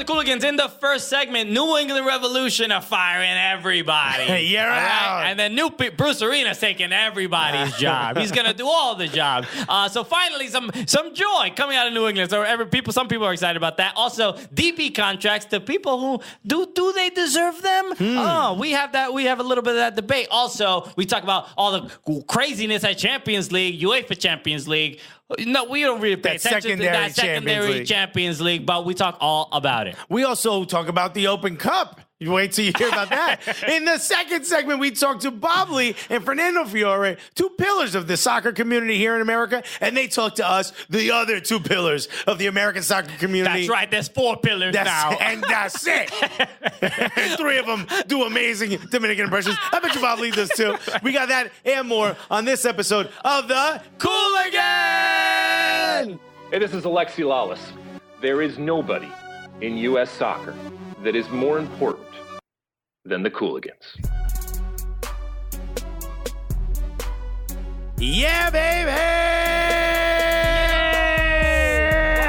Cooooooligans. In the first segment, New England Revolution are firing everybody. You're out. And then Bruce Arena's taking everybody's job. He's going to do all the jobs. So finally, some joy coming out of New England. So some people are excited about that. Also, DP contracts to people who do they deserve them? Oh, we have that. We have a little bit of that debate. Also, we talk about all the craziness at Champions League, UEFA Champions League. No, we don't really pay attention to that secondary Champions League, but we talk all about it. We also talk about the Open Cup. You wait till you hear about that. In the second segment, we talk to BABAY and Fernando Fiore, two pillars of the soccer community here in America, and they talk to us, the other two pillars of the American soccer community. That's right. There's 4 pillars now. And that's it. 3 of them do amazing Dominican impressions. I bet you BABAY does too. We got that and more on this episode of the Cooligan. Hey, this is Alexi Lawless. There is nobody in U.S. soccer that is more important than the Cooooligans. Yeah, baby!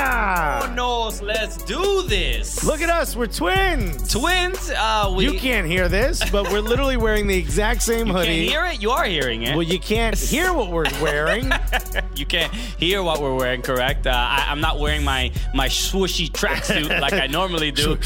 Oh, no, let's do this. Look at us, we're twins. Twins. You can't hear this, but we're literally wearing the exact same hoodie. You can't hear it? You are hearing it. Well, you can't hear what we're wearing. You can't hear what we're wearing, correct? I'm not wearing my swooshy tracksuit like I normally do.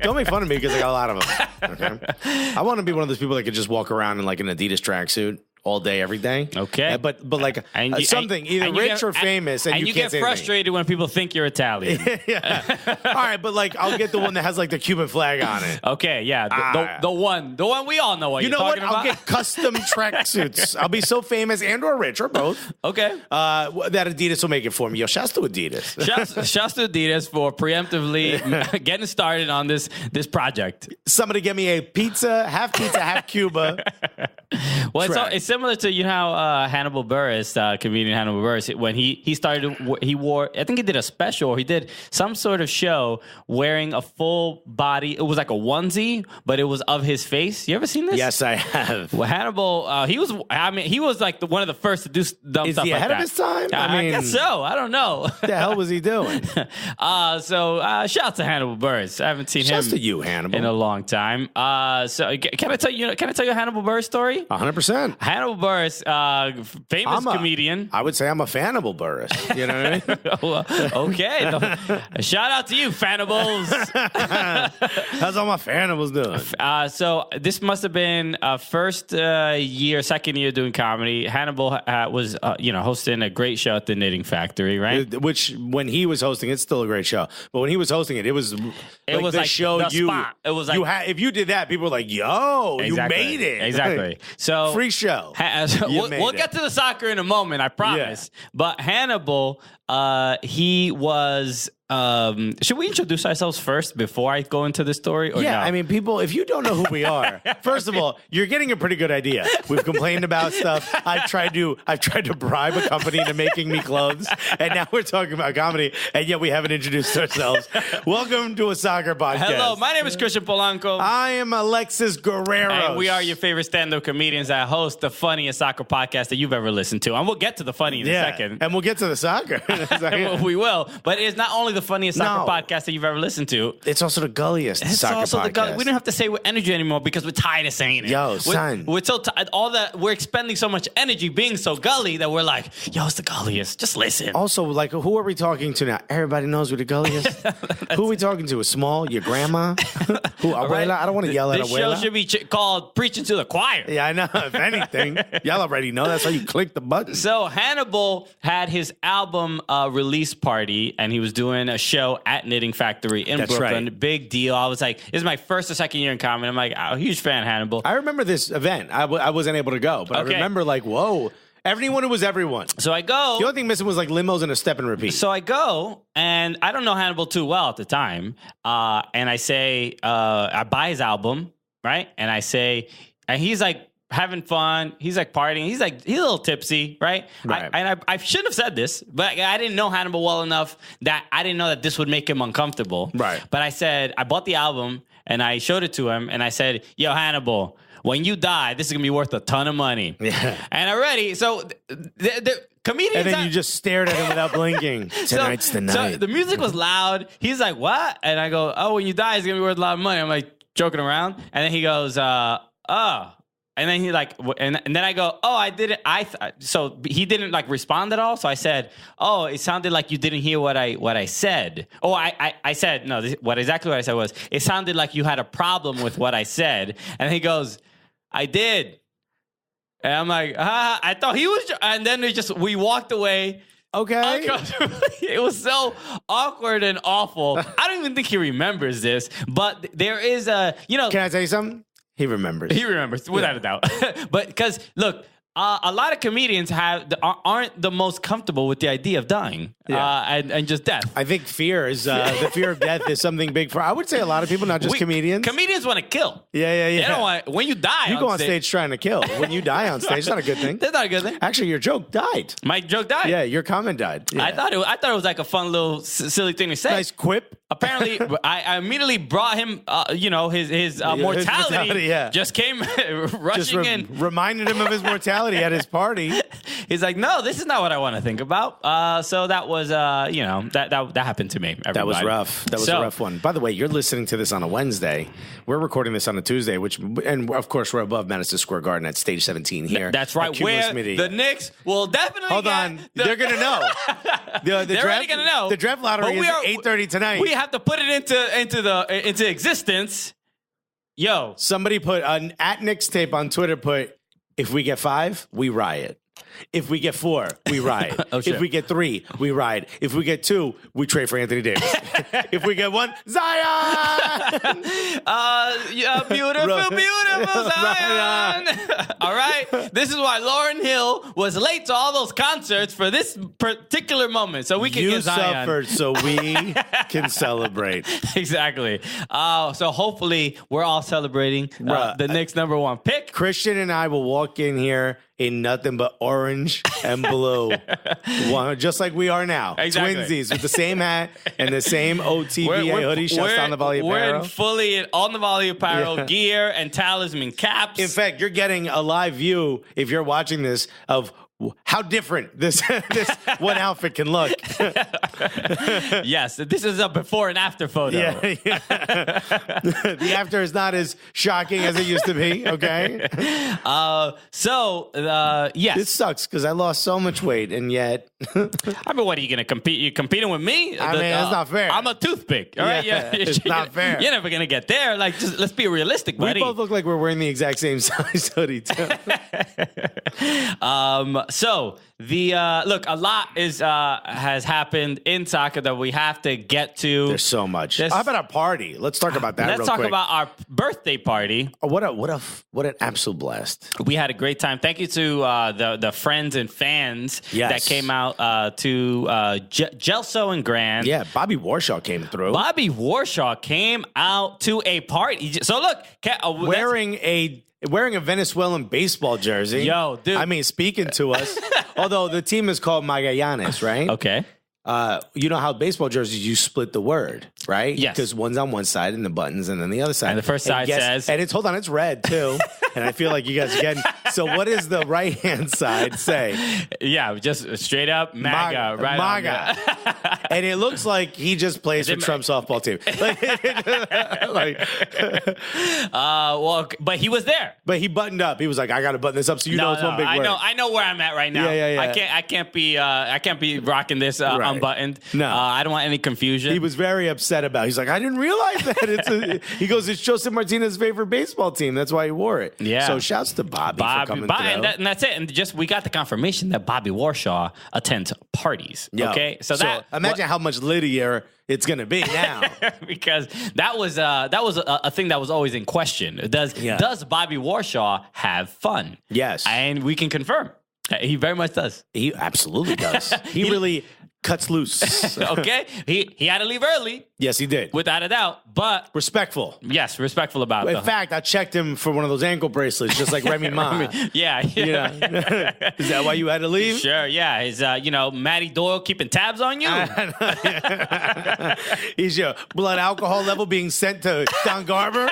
Don't make fun of me because I got a lot of them. Okay? I want to be one of those people that could just walk around in like an Adidas tracksuit all day, every day. Okay. But like something either rich or famous, and you can't get frustrated when people think you're Italian. Yeah. All right, but like I'll get the one that has like the Cuban flag on it. Okay, yeah, the one we all know what you're talking about. I'll get custom tracksuits. I'll be so famous and or rich or both. Okay. That Adidas will make it for me. Yo, shouts to Adidas. Shouts to Adidas for preemptively getting started on this project. Somebody get me a pizza, half Cuba. Well, it's similar to how Hannibal Buress, comedian Hannibal Buress, when he started, he wore, I think he did a special, or he did some sort of show wearing a full body. It was like a onesie, but it was of his face. You ever seen this? Yes, I have. Well, Hannibal, he was like one of the first to do dumb Is stuff he like ahead that. of his time? I guess so. I don't know. What the hell was he doing? So shout to Hannibal Buress. I haven't seen him to you, Hannibal, in a long time. So can I tell you a Hannibal Buress story? 100%. Hannibal Buress, famous comedian. I would say I'm a Fannibal Buress. You know what I mean? Okay. Shout out to you, Fannibals. How's all my Fannibals doing? So this must have been second year doing comedy. Hannibal was, hosting a great show at the Knitting Factory, right? Which, when he was hosting, it's still a great show. But when he was hosting it, it was the show the spot. It was like if you did that, people were like, "Yo, exactly, you made it!" Exactly. So free show. We'll get to the soccer in a moment, I promise. Yeah. But Hannibal, he was. Should we introduce ourselves first before I go into the story? Or yeah, no? I mean, people, if you don't know who we are, first of all, you're getting a pretty good idea. We've complained about stuff. I've tried to bribe a company into making me clothes, and now we're talking about comedy, and yet we haven't introduced ourselves. Welcome to a soccer podcast. Hello, my name is Christian Polanco. I am Alexis Guerrero. And we are your favorite stand-up comedians that host the funniest soccer podcast that you've ever listened to. And we'll get to the funny in a second. And we'll get to the soccer in a second. We will. But it's not only the funniest soccer podcast that you've ever listened to. It's also the gulliest soccer podcast. We don't have to say with energy anymore because we're tired of saying it. Yo, son. We're so tired. We're expending so much energy being so gully that we're like, yo, it's the gulliest. Just listen. Also, like, who are we talking to now? Everybody knows we're the gulliest. Who are we talking to? A small? Your grandma? Who? Abuela? Right. I don't want to yell at This Abuela. Show should be called Preaching to the Choir. Yeah, I know. If anything, y'all already know. That's why you click the button. So Hannibal had his album release party, and he was doing a show at Knitting Factory in Brooklyn. Right. Big deal. I was like, this is my first or second year in comedy. I'm like, I'm a huge fan of Hannibal. I remember this event. I wasn't able to go, but okay. I remember like, whoa. Everyone was everyone. So I go. The only thing missing was like limos and a step and repeat. So I go, and I don't know Hannibal too well at the time. And I say, I buy his album, right? And I say, and he's like having fun. He's like partying. He's a little tipsy, right? I shouldn't have said this, but I didn't know Hannibal well enough that I didn't know that this would make him uncomfortable. Right. But I said, I bought the album, and I showed it to him, and I said, yo, Hannibal, when you die, this is going to be worth a ton of money. Yeah. And already, so comedians. And then you just stared at him without blinking. Tonight's the night. So the music was loud. He's like, what? And I go, oh, when you die, it's going to be worth a lot of money. I'm like joking around. And then he goes, oh. And then he like, and then I go, oh, I didn't. So he didn't like respond at all. So I said, oh, it sounded like you didn't hear what I said. Oh, I said no. Exactly what I said was, it sounded like you had a problem with what I said. And he goes, I did. And I'm like, I thought he was. And then we walked away. Okay. It was so awkward and awful. I don't even think he remembers this, but there is Can I tell you something? He remembers. He remembers, without a doubt. But because, look, a lot of comedians aren't the most comfortable with the idea of dying and just death. I think fear is the fear of death is something big for. I would say a lot of people, not just comedians. Comedians want to kill. Yeah. They don't want, when you die, you go on stage trying to kill. When you die on stage, it's not a good thing. That's not a good thing. Actually, your joke died. My joke died. Yeah, your comment died. Yeah. I thought it was like a fun little silly thing to say. Nice quip. Apparently, I immediately brought him, his mortality. Just came rushing in. Reminded him of his mortality at his party. He's like, no, this is not what I want to think about. So that was, that happened to me. Everybody. That was rough. That was a rough one. By the way, you're listening to this on a Wednesday. We're recording this on a Tuesday, and of course, we're above Madison Square Garden at Stage 17 here. That's right. Where the Knicks will definitely Hold on. They're going to know. They're already going to know. The draft lottery is 8:30 tonight. We have to put it into existence. Yo. Somebody put an at Knicks tape on Twitter, if we get 5, we riot. If we get 4, we riot. If we get 3, we riot. If we get 2, we trade for Anthony Davis. If we get 1, Zion! Beautiful Zion! All right? This is why Lauryn Hill was late to all those concerts for this particular moment, so we can get Zion. You suffered so we can celebrate. Exactly. So hopefully we're all celebrating the Knicks' #1 pick. Christian and I will walk in here in nothing but orange and blue. Just like we are now. Exactly. Twinsies with the same hat and the same OTBA hoodie. Shouts on the Volley Apparel. We're fully on the Volley Apparel gear and talisman caps. In fact, you're getting a live view, if you're watching this, of how different this one outfit can look. Yes, this is a before and after photo. Yeah. The after is not as shocking as it used to be, okay? Yes. This sucks because I lost so much weight, and yet... I mean, what, are you going to compete? You competing with me? I mean, that's not fair. I'm a toothpick, all right? Yeah, it's not fair. You're never going to get there. Like, just let's be realistic, buddy. We both look like we're wearing the exact same size hoodie, too. So look, a lot has happened in soccer that we have to get to. There's so much. How about our party? Let's talk about that. Let's talk about our birthday party. Oh, what an absolute blast! We had a great time. Thank you to the friends and fans that came out to Gelso and Grand. Yeah, Bobby Warshaw came through. Bobby Warshaw came out to a party. So look, wearing a Venezuelan baseball jersey. Yo, dude. I mean, speaking to us. Although the team is called Magallanes, right? Okay. You know how baseball jerseys, you split the word, right? Yes. Because one's on one side and the button's and then the other side. And the first side says... And it's red, too. And I feel like you guys are getting... So what does the right-hand side say? Yeah, just straight up MAGA. Right MAGA. And it looks like he just plays for Trump's softball team. But he was there. But he buttoned up. He was like, I got to button this up so it's one big word. I know where I'm at right now. Yeah. I can't be rocking this unbuttoned. No. I don't want any confusion. He was very upset about it. He's like, I didn't realize that. He goes, it's Joseph Martinez's favorite baseball team. That's why he wore it. Yeah. So shouts to Bobby for coming through. And that's it. And we got the confirmation that Bobby Warshaw attends parties. Yo, okay. So imagine how much littier it's going to be now. Because that was a thing that was always in question. Does Bobby Warshaw have fun? Yes. And we can confirm. He very much does. He absolutely does. He really cuts loose. Okay. He had to leave early. Yes, he did. Without a doubt. But respectful. Yes, respectful about it. In fact, I checked him for one of those ankle bracelets, just like Remy Ma. Yeah. You know? Is that why you had to leave? Sure, yeah. Is Matty Doyle keeping tabs on you? Is your blood alcohol level being sent to Don Garber?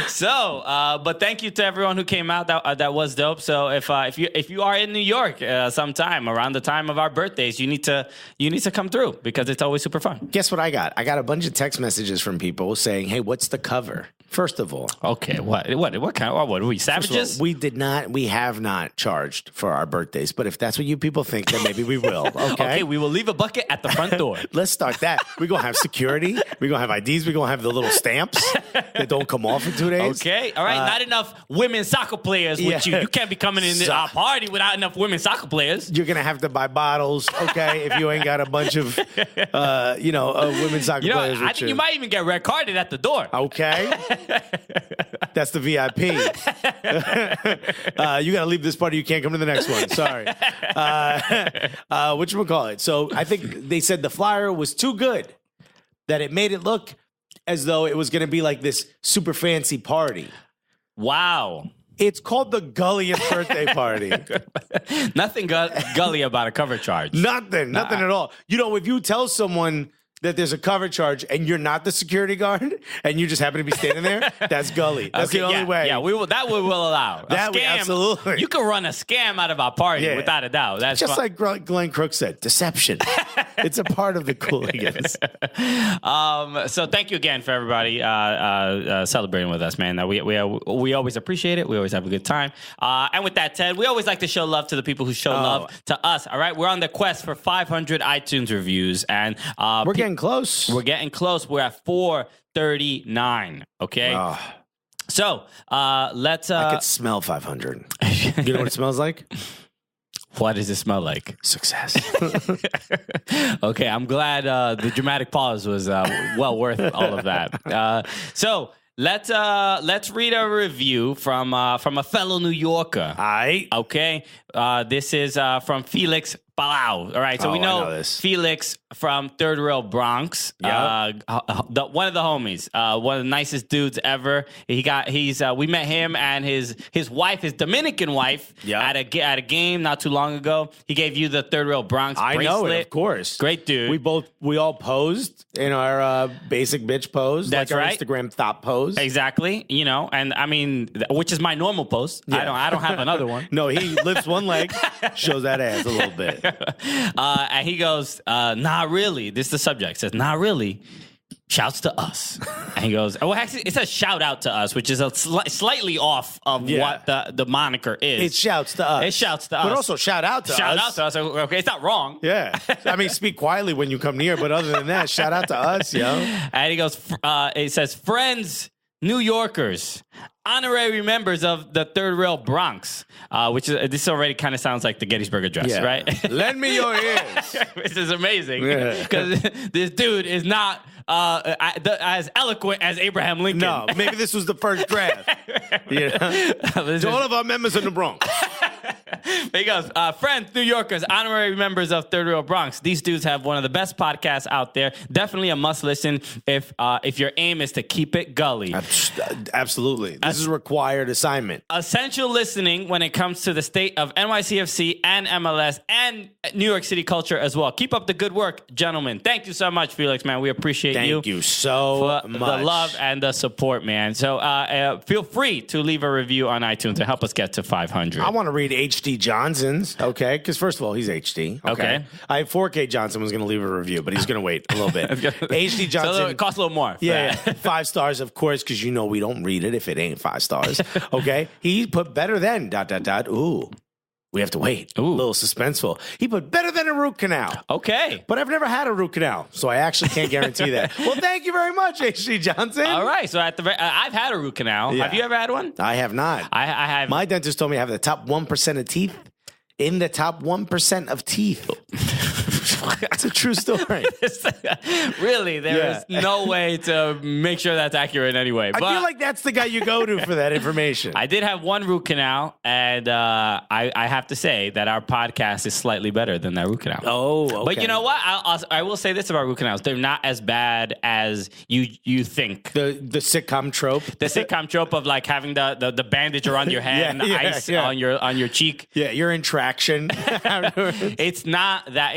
So, but thank you to everyone who came out. That was dope. So if you are in New York sometime around the time of our birthdays, you need to come through because it's always super fun. Guess what I got? I got a bunch of text messages from people saying, "Hey, what's the cover?" First of all, okay, what kind of what are we savages? We have not charged for our birthdays, but if that's what you people think, then maybe we will. Okay, we will leave a bucket at the front door. Let's start that. We're gonna have security. We're gonna have IDs. We're gonna have the little stamps that don't come off in 2 days. Okay, all right. Not enough women soccer players with you. You can't be coming in our party without enough women soccer players. You're gonna have to buy bottles, okay? If you ain't got a bunch of, women soccer players. I think you might even get red carded at the door. Okay, that's the VIP. You got to leave this party. You can't come to the next one. Sorry. Whatchamacallit? So I think they said the flyer was too good, that it made it look as though it was going to be like this super fancy party. Wow. It's called the gulliest birthday party. Nothing gully about a cover charge. Nothing at all. If you tell someone that there's a cover charge and you're not the security guard and you just happen to be standing there, that's gully. That's the only way. Yeah, that we will allow. That we absolutely. You can run a scam out of our party without a doubt. That's just like Glenn Crook said, deception. It's a part of the Cooligans. So thank you again for everybody celebrating with us, man. We always appreciate it. We always have a good time. And with that, Ted, we always like to show love to the people who show love to us. All right, we're on the quest for 500 iTunes reviews, and we're getting close. We're getting close. We're at 439. Okay. So let's. I could smell 500. You know what it smells like? What does it smell like? Success. Okay, I'm glad the dramatic pause was well worth all of that. So let's read a review from a fellow New Yorker. All right. Okay. This is from Felix Palau. All right. So we know Felix from Third Rail Bronx. Yep. One of the homies. One of the nicest dudes ever. We met him and his wife, his Dominican wife, at a game not too long ago. He gave you the Third Rail Bronx bracelet. I know it, of course. Great dude. We all posed in our basic bitch pose. That's like our right. Instagram thought pose. Exactly. And I mean, which is my normal pose. Yeah. I don't have another one. No, he lifts one leg, shows that ass a little bit. And he goes, "Nah, really." This is the subject. Says, "Nah, really." Shouts to us. And he goes, actually, it says shout out to us, which is a slightly off of what the moniker is. It shouts to us. It shouts to us. But also shout out to us. Shout out to us. Okay, it's not wrong. Yeah. I mean, speak quietly when you come near, but other than that, shout out to us, yo. And he goes, it says, "Friends, New Yorkers, honorary members of the Third Rail Bronx," which is, this already kind of sounds like the Gettysburg Address, right? Lend me your ears. Which is amazing because this dude is not as eloquent as Abraham Lincoln. No, maybe this was the first draft. To all of our members in the Bronx. He goes, "Friends, New Yorkers, honorary members of Third Rail Bronx. These dudes have one of the best podcasts out there. Definitely a must listen if your aim is to keep it gully. Absolutely. This is a required assignment. Essential listening when it comes to the state of NYCFC and MLS and New York City culture as well. Keep up the good work, gentlemen." Thank you so much, Felix, man. We appreciate you. Thank you so for much. The love and the support, man. So feel free to leave a review on iTunes to help us get to 500. I want to read HD Johnson's, okay? Because first of all, he's HD. Okay. I 4K Johnson was going to leave a review, but he's going to wait a little bit. HD Johnson. So it costs a little more. Yeah. 5 stars, of course, because we don't read it if it ain't 5 stars. Okay. He put better than ... Ooh. We have to wait. Ooh. A little suspenseful. He put better than a root canal. Okay. But I've never had a root canal, so I actually can't guarantee that. Well, thank you very much, HD Johnson. All right. So I've had a root canal. Yeah. Have you ever had one? I have not. I have. My dentist told me I have the top 1% of teeth in the top 1% of teeth. That's a true story. Really, there is no way to make sure that's accurate anyway. But I feel like that's the guy you go to for that information. I did have one root canal, and I have to say that our podcast is slightly better than that root canal. Oh, okay. But you know what? I will say this about root canals. They're not as bad as you think. The sitcom trope. The sitcom trope of like having the bandage around your head and the ice on your cheek. Yeah, you're in traction. It's not that.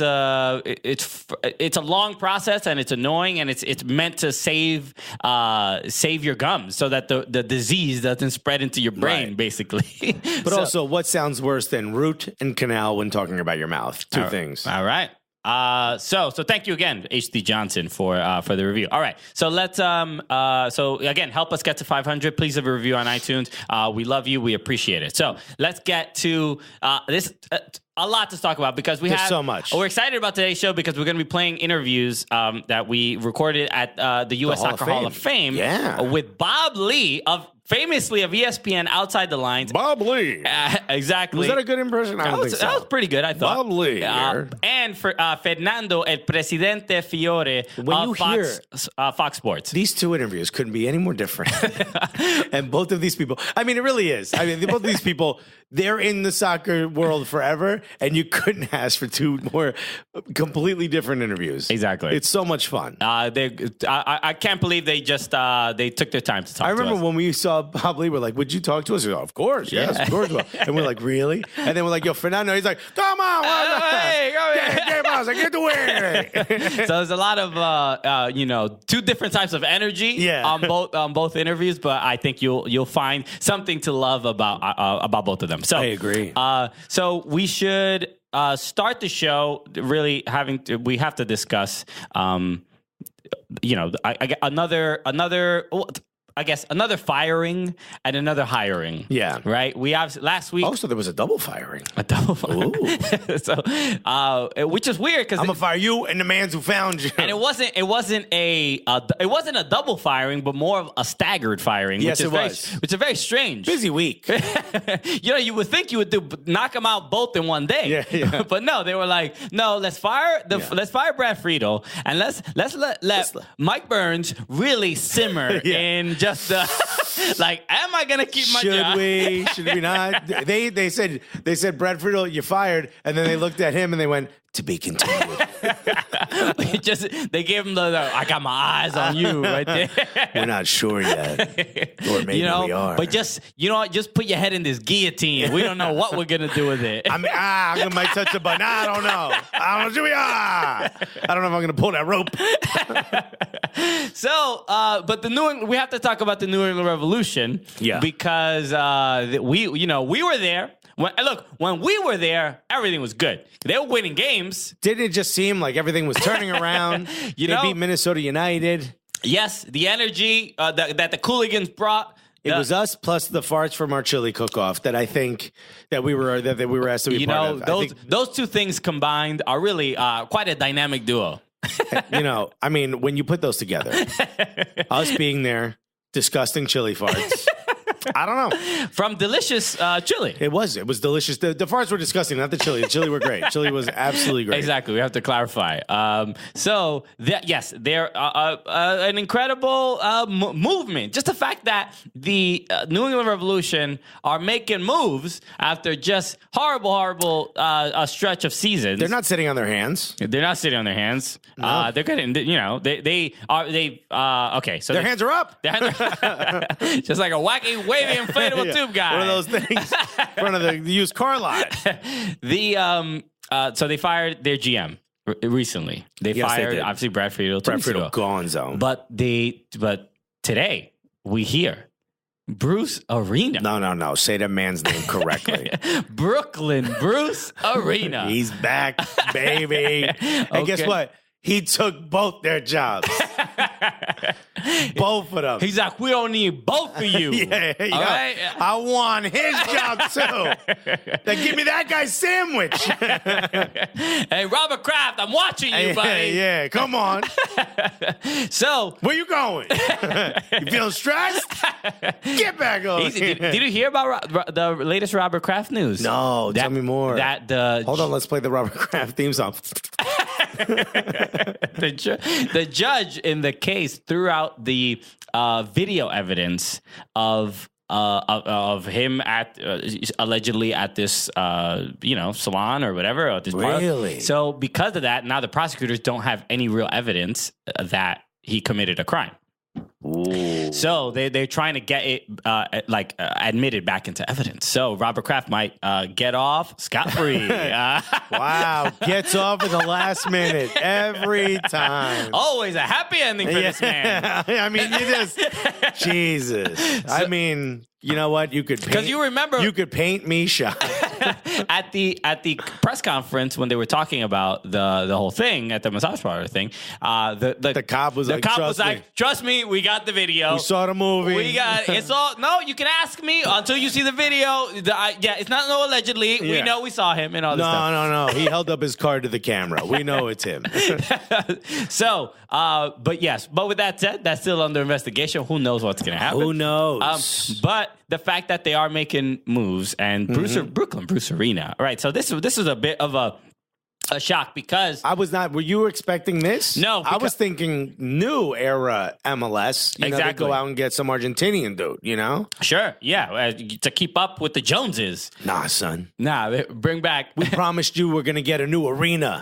a long process, and it's annoying, and it's meant to save your gums so that the disease doesn't spread into your brain, basically. But also, what sounds worse than root and canal when talking about your mouth? Two things. All right. So thank you again, H.D. Johnson, for the review. All right, so let's so again, help us get to 500. Please leave a review on iTunes. We love you. We appreciate it. So let's get to this. A lot to talk about because There's so much. We're excited about today's show because we're going to be playing interviews that we recorded at the U.S. Soccer Hall of Fame with Bob Lee famously of ESPN Outside the Lines. Bob Lee. Exactly. Was that a good impression? I don't think so. That was pretty good, I thought. Bob Lee. And for Fernando El Presidente Fiore of Fox Sports. These two interviews couldn't be any more different. And both of these people, I mean, it really is. I mean, both of these people, they're in the soccer world forever, and you couldn't ask for two more completely different interviews. Exactly. It's so much fun. I can't believe they just they took their time to talk to us. I remember when we saw Bob Lee, we're like, would you talk to us? We're like, of course, yes, of course. And we're like, really? And then we're like, yo, Fernando. He's like, come on. Get to where? So there's a lot of, two different types of energy on both interviews, but I think you'll find something to love about both of them. So I agree. So we should start the show really we have to discuss, another firing and another hiring. Yeah. Right? We have last week. Also, there was a double firing. A double firing. So, which is weird because I'm gonna fire you and the man who found you. And it wasn't a double firing, but more of a staggered firing. Yes, it was. Which is very strange. Busy week. You would think you would knock them out both in one day. Yeah. But no, they were like, no, let's fire Brad Friedel and let's let Mike Burns really simmer in just am I gonna keep my job? Should we not? They said Brad Friedel, you're fired, and then they looked at him and they went, to be continued. They gave him the I got my eyes on you right there. We're not sure yet, or maybe we are. But just put your head in this guillotine. We don't know what we're gonna do with it. I mean, I might touch the button. I don't know. I don't know if I'm gonna pull that rope. So, but we have to talk about the New England Revolution, because we were there. When we were there, everything was good. They were winning games. Didn't it just seem like everything was turning around? They beat Minnesota United. Yes, the energy that the COOOOLIGANS brought. It was us plus the farts from our chili cook-off that I think that we were asked to be part of. Those two things combined are really quite a dynamic duo. I mean, when you put those together, us being there, disgusting chili farts. I don't know. From delicious chili. It was delicious. The farts were disgusting, not the chili. The chili were great. Chili was absolutely great. Exactly. We have to clarify. Yes, they're an incredible movement. Just the fact that the New England Revolution are making moves after just horrible a stretch of seasons. They're not sitting on their hands. They're not sitting on their hands. No. They're getting, okay. So their hands are up. Just like a wacky, wavy, inflatable tube guy. One of those things in front of the used car lot. So they fired their GM recently. They fired obviously Brad Friedel. Brad Friedel gonzo. But today we hear Bruce Arena. No. Say that man's name correctly. Brooklyn Bruce Arena. He's back, baby. And guess what? He took both their jobs. Both of them. He's like, we don't need both of you. All right? I want his job too. Then give me that guy's sandwich. Hey, Robert Kraft, I'm watching you, buddy. Yeah, come on. So, where you going? You feeling stressed? Get back over here. Did you hear about the latest Robert Kraft news? No, tell me more. Hold on, let's play the Robert Kraft theme song. The judge in the case threw out the video evidence of him at allegedly at this salon or whatever. Or this really? Bar. So because of that, now the prosecutors don't have any real evidence that he committed a crime. Ooh. So they're trying to get it admitted back into evidence. So Robert Kraft might get off scot-free. Wow, gets off in the last minute every time. Always a happy ending for this man. I mean, you just Jesus. I mean, you know what? You could because you remember you could paint me shy. at the press conference when they were talking about the whole thing at the massage parlor thing. The cop was like, "Trust me, we got the video. We saw the movie. We got it's all. No, you can ask me until you see the video. It's not no allegedly. Yeah. We know we saw him and all this stuff. No. He held up his card to the camera. We know it's him. So, but with that said, that's still under investigation. Who knows what's going to happen? Who knows? But the fact that they are making moves and Bruce Arena. All right. So this is a bit of a shock because I was not. Were you expecting this? No, I was thinking new era MLS. You know, they go out and get some Argentinian dude. You know, sure, yeah, to keep up with the Joneses. Nah, son. Nah, bring back. We promised you we're gonna get a new arena.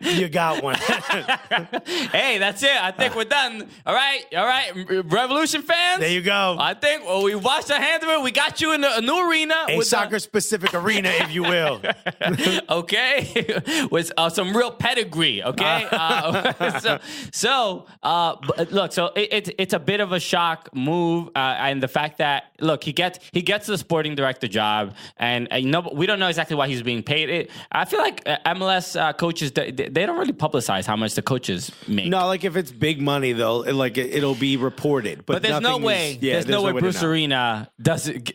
You got one. Hey, that's it. I think we're done. All right, Revolution fans. There you go. I think we washed our hands of it. We got you in a new arena, a soccer-specific arena, if you will. Okay. With some real pedigree, okay? Look, so it's a bit of a shock move, and the fact that look, he gets the sporting director job, and we don't know exactly why he's being paid. I feel like MLS coaches they don't really publicize how much the coaches make. No, like if it's big money though, it'll be reported. But there's no way. There's no way Bruce Arena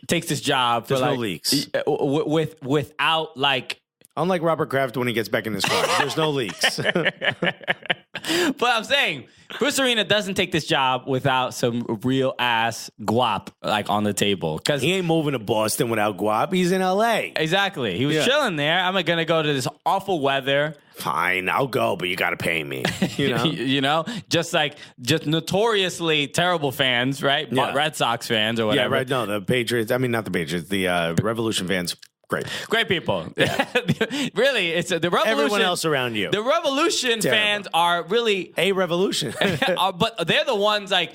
takes this job. There's no leaks without like. Unlike Robert Kraft when he gets back in his car. There's no leaks. But I'm saying, Bruce Arena doesn't take this job without some real ass guap like on the table. Because he ain't moving to Boston without guap. He's in L.A. Exactly. He was chilling there. I'm going to go to this awful weather. Fine, I'll go, but you got to pay me. You know? just notoriously terrible fans, right? Yeah. Red Sox fans or whatever. Yeah, right. No, the Patriots. I mean, not the Patriots. The Revolution fans. Great people. Yeah. Really, it's the Revolution. Everyone else around you. The Revolution fans are really a revolution, but they're the ones like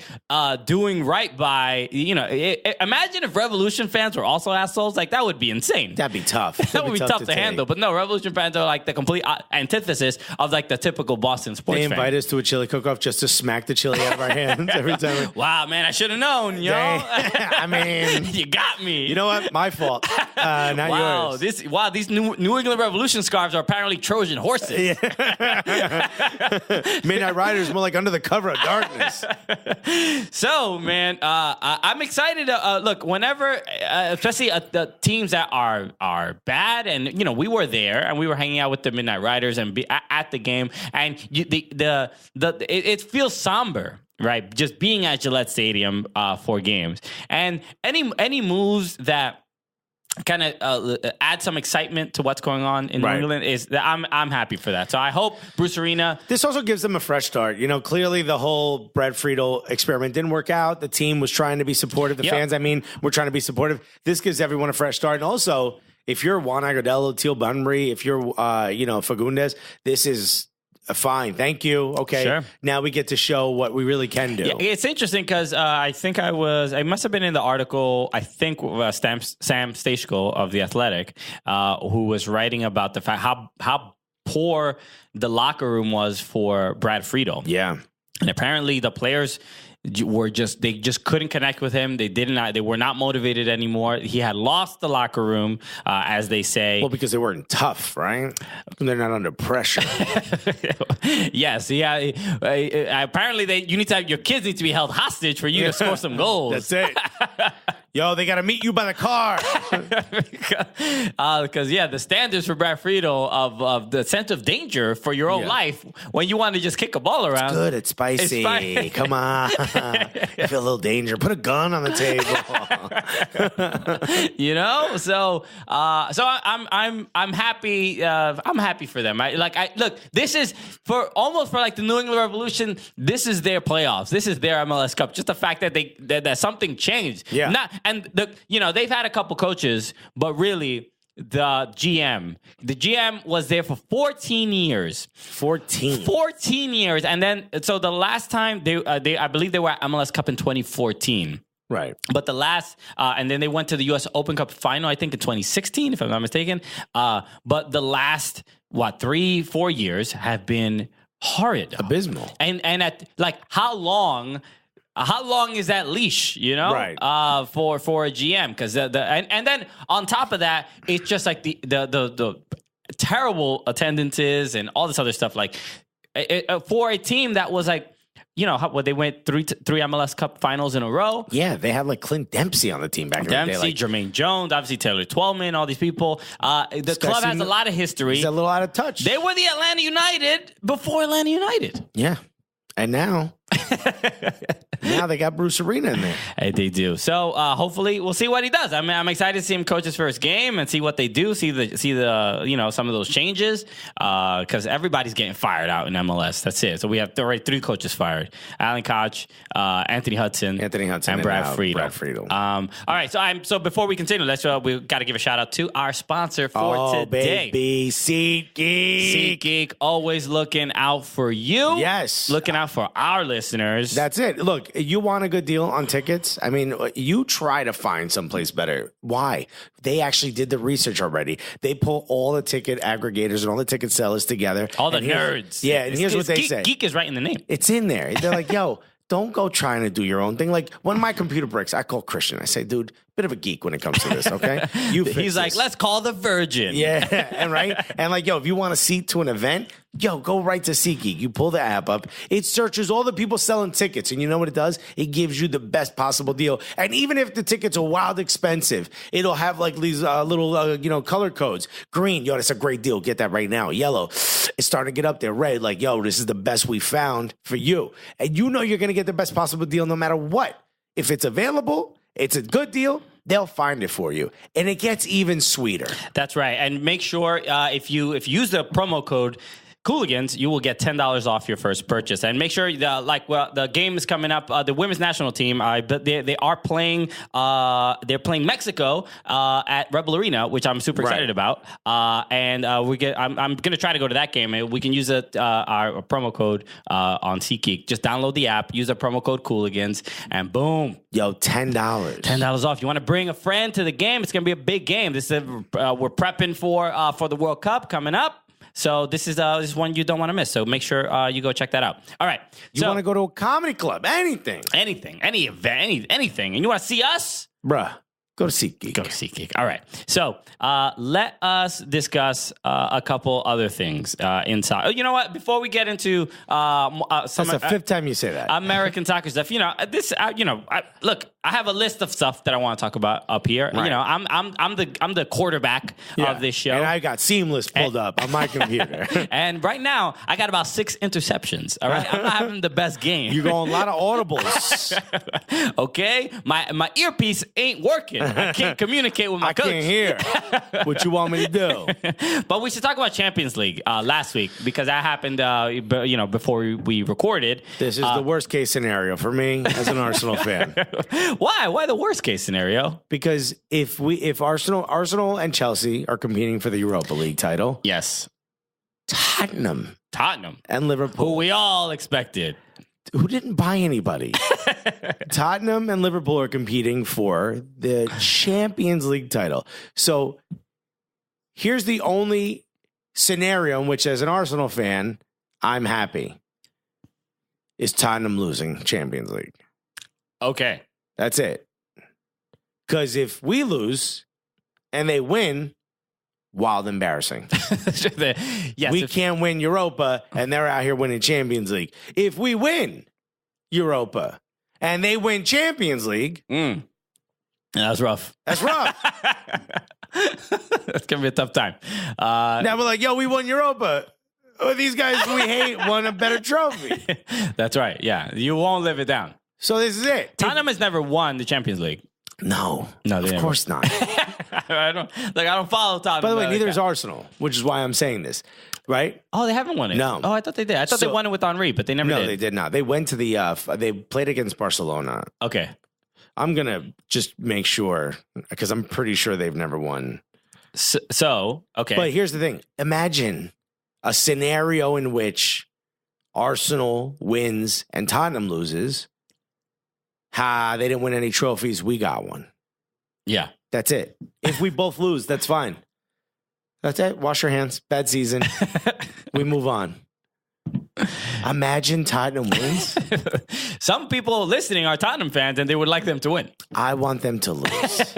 doing right by. Imagine if Revolution fans were also assholes. Like that would be insane. That'd be tough. That would be tough to handle. But no, Revolution fans are like the complete antithesis of like the typical Boston sports. They invite us to a chili cook-off just to smack the chili out of our hands every time. Wow, man, I should have known. You know, I mean, you got me. You know what? My fault. Not yours. These New England Revolution scarves are apparently Trojan horses. Yeah. Midnight Riders, more like Under the Cover of Darkness. So, man, I'm excited. Look, whenever, especially the teams that are bad, and we were there and we were hanging out with the Midnight Riders and at the game, and it feels somber. Right, just being at Gillette Stadium for games, and any moves that kind of add some excitement to what's going on in New England is that I'm happy for that. So I hope Bruce Arena. This also gives them a fresh start. Clearly the whole Brad Friedel experiment didn't work out. The team was trying to be supportive. The fans, were trying to be supportive. This gives everyone a fresh start. And also, if you're Juan Agudelo, Teal Bunbury, if you're Fagundes, this is fine. Thank you. Okay. Sure. Now we get to show what we really can do. Yeah, it's interesting because I think I must have been in the article, I think Sam Stejskal of The Athletic, who was writing about the fact how poor the locker room was for Brad Friedel. Yeah. And apparently the players they just couldn't connect with him. They were not motivated anymore. He had lost the locker room, as they say. Well, because they weren't tough, right? They're not under pressure. Yes, yeah. Apparently, your kids need to be held hostage for you to score some goals. That's it. Yo, they got to meet you by the car. Because the standards for Brad Friedel of the sense of danger for your own life when you want to just kick a ball around. It's good. It's spicy. Come on. I feel a little danger. Put a gun on the table. So I'm happy. I'm happy for them. Look. This is for like the New England Revolution. This is their playoffs. This is their MLS Cup. Just the fact that that something changed. Yeah. They've had a couple coaches, but really the GM. The GM was there for 14 years. 14 years. And then, so the last time I believe they were at MLS Cup in 2014. Right. But the last, and then they went to the U.S. Open Cup final, I think in 2016, if I'm not mistaken. But the last, 3-4 years have been horrid. Abysmal. And at like, how long is that leash, Right. For a GM? Because and then on top of that, it's just like the terrible attendances and all this other stuff. Like for a team that was like, they went three MLS Cup finals in a row. Yeah, they had like Clint Dempsey on the team back in the day. Dempsey, Jermaine Jones, obviously Taylor Twellman, all these people. The club has a lot of history. He's a little out of touch. They were the Atlanta United before Atlanta United. Yeah. And now they got Bruce Arena in there. Hey, they do. So hopefully we'll see what he does. I'm excited to see him coach his first game and see what they do. See the some of those changes because everybody's getting fired out in MLS. That's it. So we have three coaches fired: Alan Koch, Anthony Hudson, and Brad Friedel. All right. So before we continue, we got to give a shout out to our sponsor for today. Baby, SeatGeek, always looking out for you. Yes, looking out for our listeners. That's it. Look, you want a good deal on tickets? I mean, you try to find someplace better. Why? They actually did the research already. They pull all the ticket aggregators and all the ticket sellers together. All the nerds. Yeah, and here's what they say. Geek is right in the name. It's in there. They're like, yo, don't go trying to do your own thing. Like, when my computer breaks, I call Christian. I say, dude, bit of a geek when it comes to this, okay? He's like, let's call the Virgin. Yeah, and right? And like, yo, if you want a seat to an event, go right to SeatGeek. You pull the app up. It searches all the people selling tickets. And you know what it does? It gives you the best possible deal. And even if the tickets are wild expensive, it'll have like these little, color codes. Green, that's a great deal. Get that right now. Yellow, it's starting to get up there. Red, like, this is the best we found for you. And you're going to get the best possible deal no matter what. If it's available, it's a good deal, they'll find it for you. And it gets even sweeter. That's right. And make sure if you use the promo code COOOOLIGANS, you will get $10 off your first purchase. And make sure the game is coming up. The women's national team, they are playing. They're playing Mexico at Rebel Arena, which I'm super excited about. And I'm going to try to go to that game. We can use our promo code on SeatGeek. Just download the app, use the promo code COOOOLIGANS, and boom. $10. $10 off. You want to bring a friend to the game? It's going to be a big game. We're prepping for the World Cup coming up. So this is one you don't want to miss. So make sure you go check that out. All right. You want to go to a comedy club, anything, any event, anything, and you want to see us, bruh. Go to SeatGeek. Go to SeatGeek. All right. So let us discuss a couple other things inside. You know what? Before we get into that's the fifth time you say that. American soccer stuff. Look, I have a list of stuff that I want to talk about up here. Right. I'm the quarterback of this show, and I got Seamless pulled up on my computer. And right now, I got about 6 interceptions. All right, I'm not having the best game. You're going a lot of audibles. Okay, my earpiece ain't working. I can't communicate with my coach. I can't hear what you want me to do. But we should talk about Champions League last week because that happened, before we recorded. This is the worst case scenario for me as an Arsenal fan. Why? Why the worst case scenario? Because if Arsenal and Chelsea are competing for the Europa League title, yes, Tottenham, and Liverpool, who we all expected. Who didn't buy anybody? Tottenham and Liverpool are competing for the Champions League title. So here's the only scenario in which, as an Arsenal fan, I'm happy. Is Tottenham losing Champions League? Okay. That's it. Because if we lose and they win, wild embarrassing. Yes, we can't win Europa, and they're out here winning Champions League. If we win Europa and they win Champions League, that's rough. That's rough. That's gonna be a tough time. Now we're like, we won Europa. Oh, these guys we hate won a better trophy. That's right. Yeah, you won't live it down. So this is it. Tottenham has never won the Champions League. No, of course not. I don't follow Tottenham. By the way, neither is Arsenal, which is why I'm saying this, right? Oh, they haven't won it. No. Oh, I thought they did. I thought they won it with Henry, but they never did. No, they did not. They went to they played against Barcelona. Okay. I'm gonna just make sure because I'm pretty sure they've never won So okay. But here's the thing. Imagine a scenario in which Arsenal wins and Tottenham loses. They didn't win any trophies. We got one. Yeah. That's it. If we both lose, that's fine. That's it. Wash your hands. Bad season. We move on. Imagine Tottenham wins. Some people listening are Tottenham fans, and they would like them to win. I want them to lose.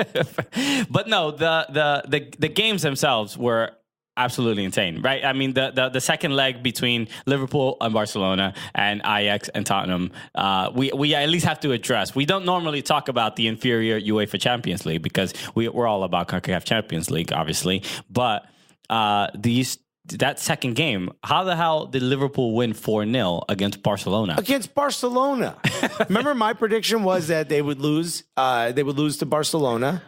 But no, the games themselves were absolutely insane, right? I mean, the second leg between Liverpool and Barcelona and Ajax and Tottenham, we at least have to address. We don't normally talk about the inferior UEFA Champions League because we're all about CONCACAF Champions League, obviously. But that second game, how the hell did Liverpool win 4-0 against Barcelona? Against Barcelona. Remember, my prediction was that they would lose. They would lose to Barcelona.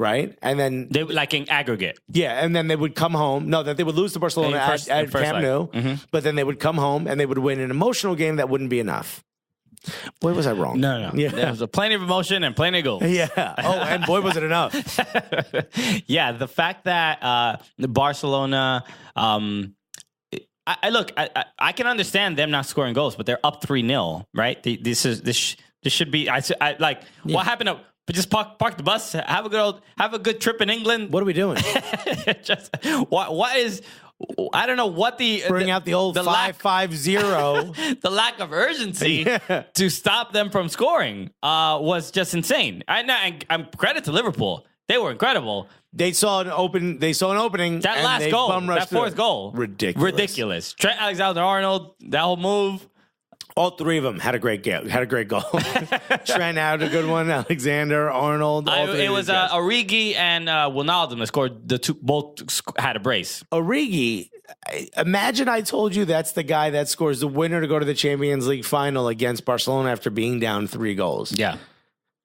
Right, and then they like in aggregate, yeah, and then they would come home. No, that they would lose to Barcelona at Camp Nou, but then they would come home and they would win an emotional game that wouldn't be enough. Boy, was I wrong? No. Yeah, there was plenty of emotion and plenty of goals. Yeah. Oh, and boy, was it enough? Yeah, the fact that the Barcelona. I can understand them not scoring goals, but they're up 3-0, right? This should be. What happened to? But just park the bus, have a good trip in England. What are we doing? Just what is? I don't know what bring out the old 5-5-0. The lack of urgency to stop them from scoring was just insane. I'm credit to Liverpool; they were incredible. They saw an opening. That last goal, that fourth goal, ridiculous. Trent Alexander-Arnold, that whole move. All three of them had a great goal. Trent had a good one. Alexander, Arnold. It was Origi and Wijnaldum that scored. Both had a brace. Origi, imagine I told you that's the guy that scores the winner to go to the Champions League final against Barcelona after being down 3 goals. Yeah,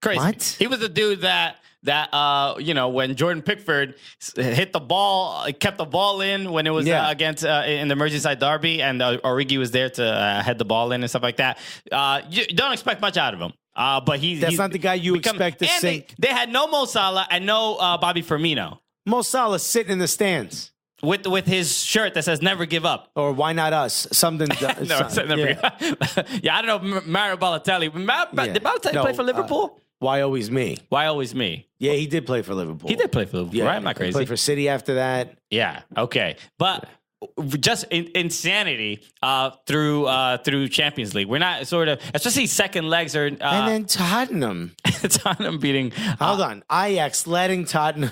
crazy. What? He was the dude that when Jordan Pickford hit the ball, kept the ball in when it was against in the Merseyside derby, and Origi was there to head the ball in and stuff like that. You don't expect much out of him. But he's not the guy you expect to sink. They had no Mo Salah and no Bobby Firmino. Mo Salah sitting in the stands. With his shirt that says "Never give up" or "Why not us?" Something. I don't know. Mario Balotelli. Did Balotelli play for Liverpool? Why always me? Why always me? Yeah, he did play for Liverpool. He did play for Liverpool, right? I'm not crazy. He played for City after that. Yeah, okay. But just insanity through Champions League. We're not sort of, especially second legs are... and then Tottenham. Tottenham beating... Hold on. Ajax letting Tottenham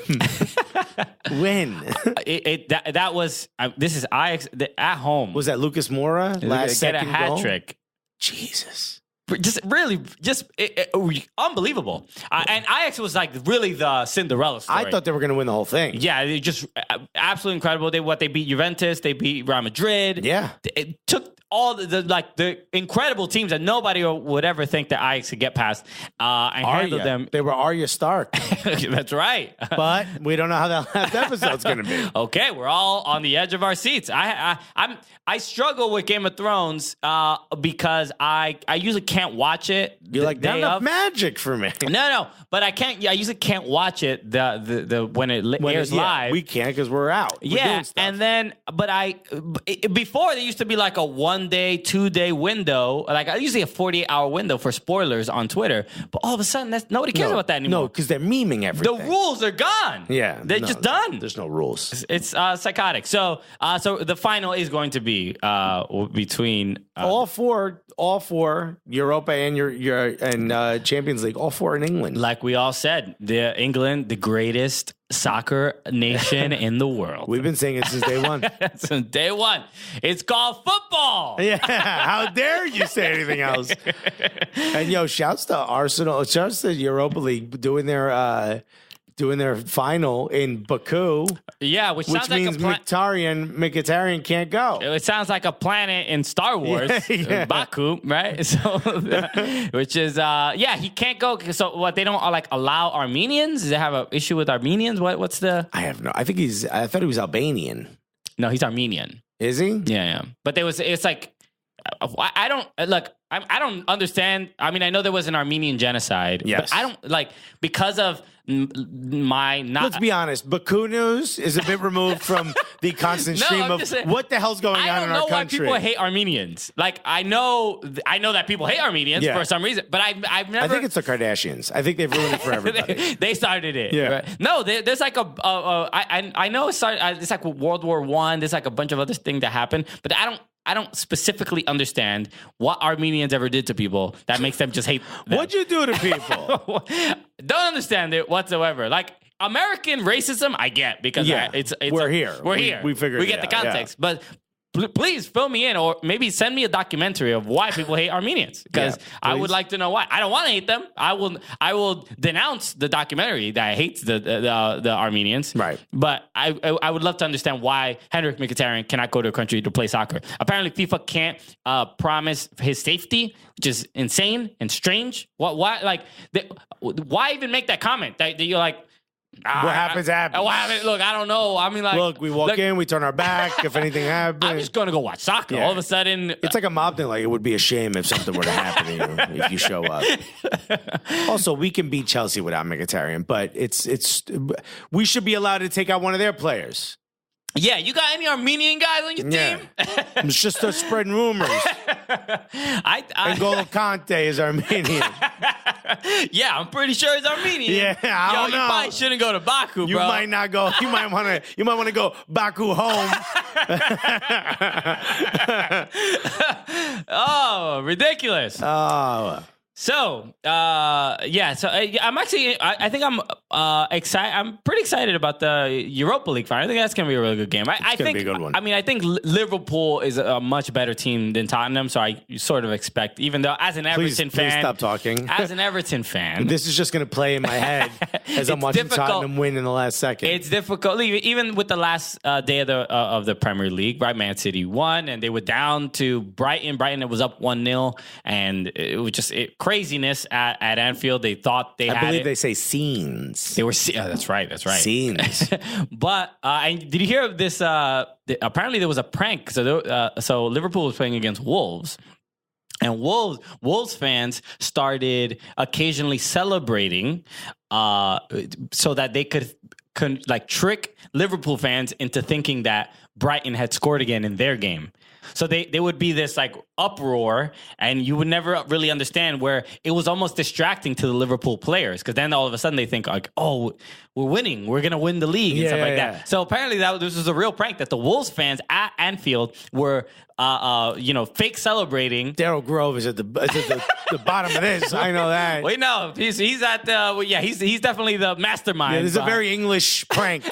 win. That was... this is Ajax at home. Was that Lucas Moura? Last second goal? Get a hat trick. Jesus. Unbelievable. And Ajax was like really the Cinderella story. I thought they were going to win the whole thing. Yeah, they just absolutely incredible. They beat Juventus, they beat Real Madrid. Yeah, it took all the incredible teams that nobody would ever think that Ajax could get past and handle them. They were Arya Stark. That's right. But we don't know how that last episode's going to be. Okay, we're all on the edge of our seats. I struggle with Game of Thrones because I usually can't watch it. You're like, not enough magic for me. No, but I can't. I usually can't watch it when it airs live. We can't because we're out. Yeah, and then before there used to be like a 1-day, 2-day window, like usually a 48-hour window for spoilers on Twitter. But all of a sudden, nobody cares about that anymore. No, because they're memeing everything. The rules are gone. Yeah, they're just done. There's no rules. It's psychotic. So the final is going to be between all four Europa and your Champions League, all 4 in England. Like we all said, England, the greatest soccer nation in the world. We've been saying it since day one. Since day one. It's called football. Yeah, how dare you say anything else? And shouts to Arsenal, shouts to Europa League doing their final in Baku. Yeah, which sounds means like Mkhitaryan can't go. It sounds like a planet in Star Wars, Baku, right? So, which is he can't go. So what? They don't allow Armenians? Does they have an issue with Armenians? What's the? I have no. I thought he was Albanian. No, he's Armenian. Is he? Yeah. But it's like I don't look. I don't understand. I mean, I know there was an Armenian genocide. Yes. But I don't like because of my not. Let's be honest. Baku news is a bit removed from the constant No, stream I'm of just saying, what the hell's going on in our country. I don't know why people hate Armenians. Like I know that people hate Armenians for some reason, but I've never. I think it's the Kardashians. I think they've ruined it for everybody. They started it. Yeah. Right? No, there's like I know it's like World War I. There's like a bunch of other things that happened, but I don't specifically understand what Armenians ever did to people that makes them just hate them. What'd you do to people? Don't understand it whatsoever. Like American racism, I get because it's we're here. We're here. We figured we it get out, the context, but. Please fill me in, or maybe send me a documentary of why people hate Armenians, because I would like to know why. I don't want to hate them. I will denounce the documentary that hates the Armenians. Right. But I would love to understand why Henrik Mkhitaryan cannot go to a country to play soccer. Apparently, FIFA can't promise his safety, which is insane and strange. Why even make that comment? That you're like. What happens, happens. Look, I don't know. I mean, like, look, we walk in, we turn our back. If anything happens, I'm just gonna go watch soccer. Yeah. All of a sudden, it's like a mob thing. Like it would be a shame if something were to happen to you if you show up. Also, we can beat Chelsea without Mkhitaryan, but we should be allowed to take out one of their players. Yeah, you got any Armenian guys on your team? It's just us spreading rumors. N'Golo Kante is Armenian. Yeah, I'm pretty sure he's Armenian. Yeah, I don't know. You probably shouldn't go to Baku, bro. You might not go. You might want to go Baku home. Oh, ridiculous. Oh. So, I'm actually, I think I'm excited. I'm pretty excited about the Europa League final. I think that's going to be a really good game. I think, be a good one. I mean, I think Liverpool is a much better team than Tottenham, so I sort of expect, even though as an Everton fan. Please stop talking. As an Everton fan. This is just going to play in my head as I'm watching Tottenham win in the last second. It's difficult, even with the last day of the Premier League, right? Man City won, and they were down to Brighton. Brighton, it was up 1-0, and it was just craziness at Anfield. They thought they had it. I believe they say scenes. They were. That's right. Scenes. But did you hear of this? Apparently, there was a prank. So Liverpool was playing against Wolves. And Wolves fans started occasionally celebrating so that they could like trick Liverpool fans into thinking that Brighton had scored again in their game. So they would be this like uproar, and you would never really understand where it was almost distracting to the Liverpool players, because then all of a sudden they think like, oh, we're winning, we're gonna win the league and stuff like that. So apparently this was a real prank that the Wolves fans at Anfield were fake celebrating. Daryl Grove is at the bottom of this. I know that. Wait, no, he's at he's definitely the mastermind. Yeah, this is a very English prank.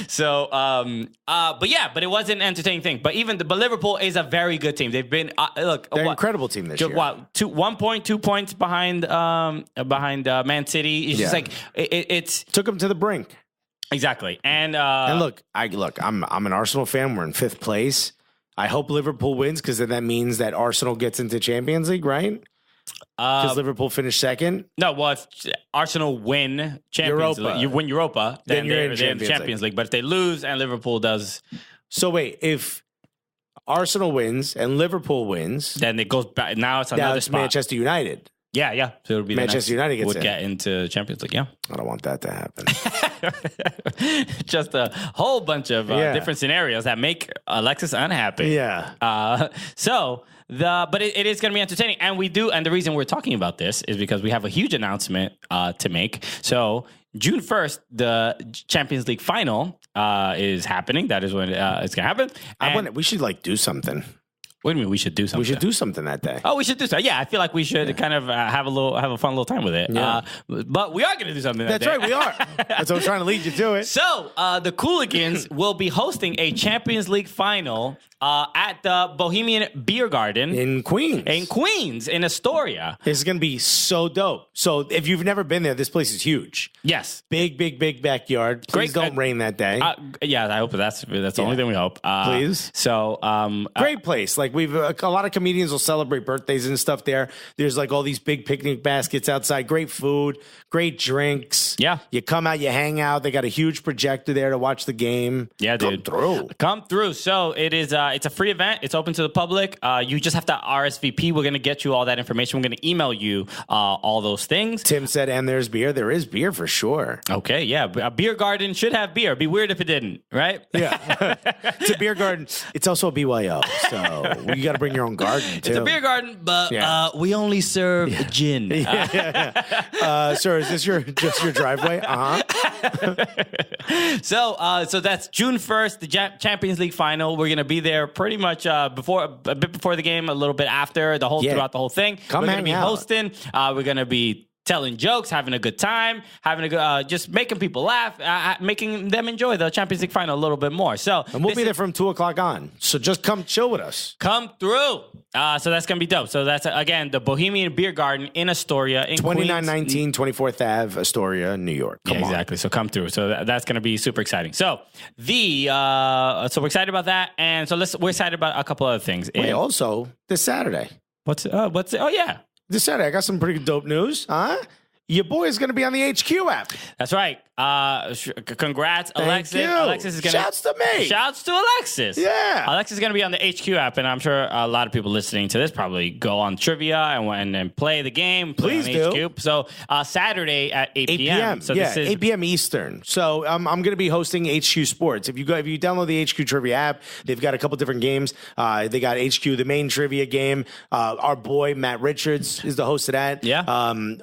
So, but it was an entertaining thing. But Liverpool is a very good team. They've been they're an incredible team this year. 2 points behind Man City. It's just like it's took them to the brink. Exactly. And look, I'm an Arsenal fan. We're in 5th place. I hope Liverpool wins, because then that means that Arsenal gets into Champions League, right? Because Liverpool finished 2nd. No, well, if Arsenal win Champions League, you win Europa, then you're in Champions League. But if they lose and Liverpool does, so wait, if Arsenal wins and Liverpool wins, then it goes back. Now it's another spot. Manchester United. Yeah. So it'll be Manchester United would get into Champions League. Yeah, I don't want that to happen. Just a whole bunch of different scenarios that make Alexis unhappy. Yeah. But it is going to be entertaining, and the reason we're talking about this is because we have a huge announcement to make. So June 1st, the Champions League final is happening. That is when it's going to happen. We should do something. What do you mean we should do something? We should do something that day. Oh, we should do something. Yeah, I feel like we should kind of have a fun little time with it. Yeah. But we are going to do something that day. That's right, we are. That's what I'm trying to lead you to it. So, the COOOOLIGANS will be hosting a Champions League final at the Bohemian Beer Garden. In Queens. In Astoria. This is going to be so dope. So, if you've never been there, this place is huge. Yes. Big backyard. Please don't rain that day. Yeah, I hope that's the only thing we hope. Please. So, great place. Like a lot of comedians will celebrate birthdays and stuff there. There's like all these big picnic baskets outside, great food, great drinks. Yeah. You come out, you hang out. They got a huge projector there to watch the game. Yeah, dude. Come through. So it is. It's a free event. It's open to the public. You just have to RSVP. We're gonna get you all that information. We're gonna email you all those things. Tim said, and there's beer. There is beer for sure. Okay, yeah. A beer garden should have beer. It'd be weird if it didn't, right? Yeah. It's a beer garden. It's also a BYO, so you got to bring your own garden too. It's a beer garden, but we only serve gin. Sir, is this just your driveway? So that's June 1st, the Champions League final. We're gonna be there pretty much a bit before the game, a little bit after, throughout the whole thing. We're gonna be hosting. We're gonna be telling jokes, having a good time, just making people laugh, making them enjoy the Champions League final a little bit more. And we'll be there from 2:00 on. So just come chill with us. Come through. So that's going to be dope. So that's, again, the Bohemian Beer Garden in Astoria. In 2919 24th Ave, Astoria, New York. Come on. Exactly. So come through. So that's going to be super exciting. So so we're excited about that. And so we're excited about a couple other things. Wait, also, this Saturday. What's it? Oh, yeah. This Saturday, I got some pretty dope news. Your boy is going to be on the HQ app. That's right. Congrats, Alexis. Thank you. Alexis is gonna. Shouts to me. Shouts to Alexis. Yeah. Alexis is going to be on the HQ app, and I'm sure a lot of people listening to this probably go on trivia and play the game. Please do. HQ. So Saturday at 8 p.m. So this is 8 p.m. Eastern. So I'm going to be hosting HQ Sports. If you download the HQ Trivia app, they've got a couple different games. They got HQ, the main trivia game. Our boy Matt Richards is the host of that. Yeah.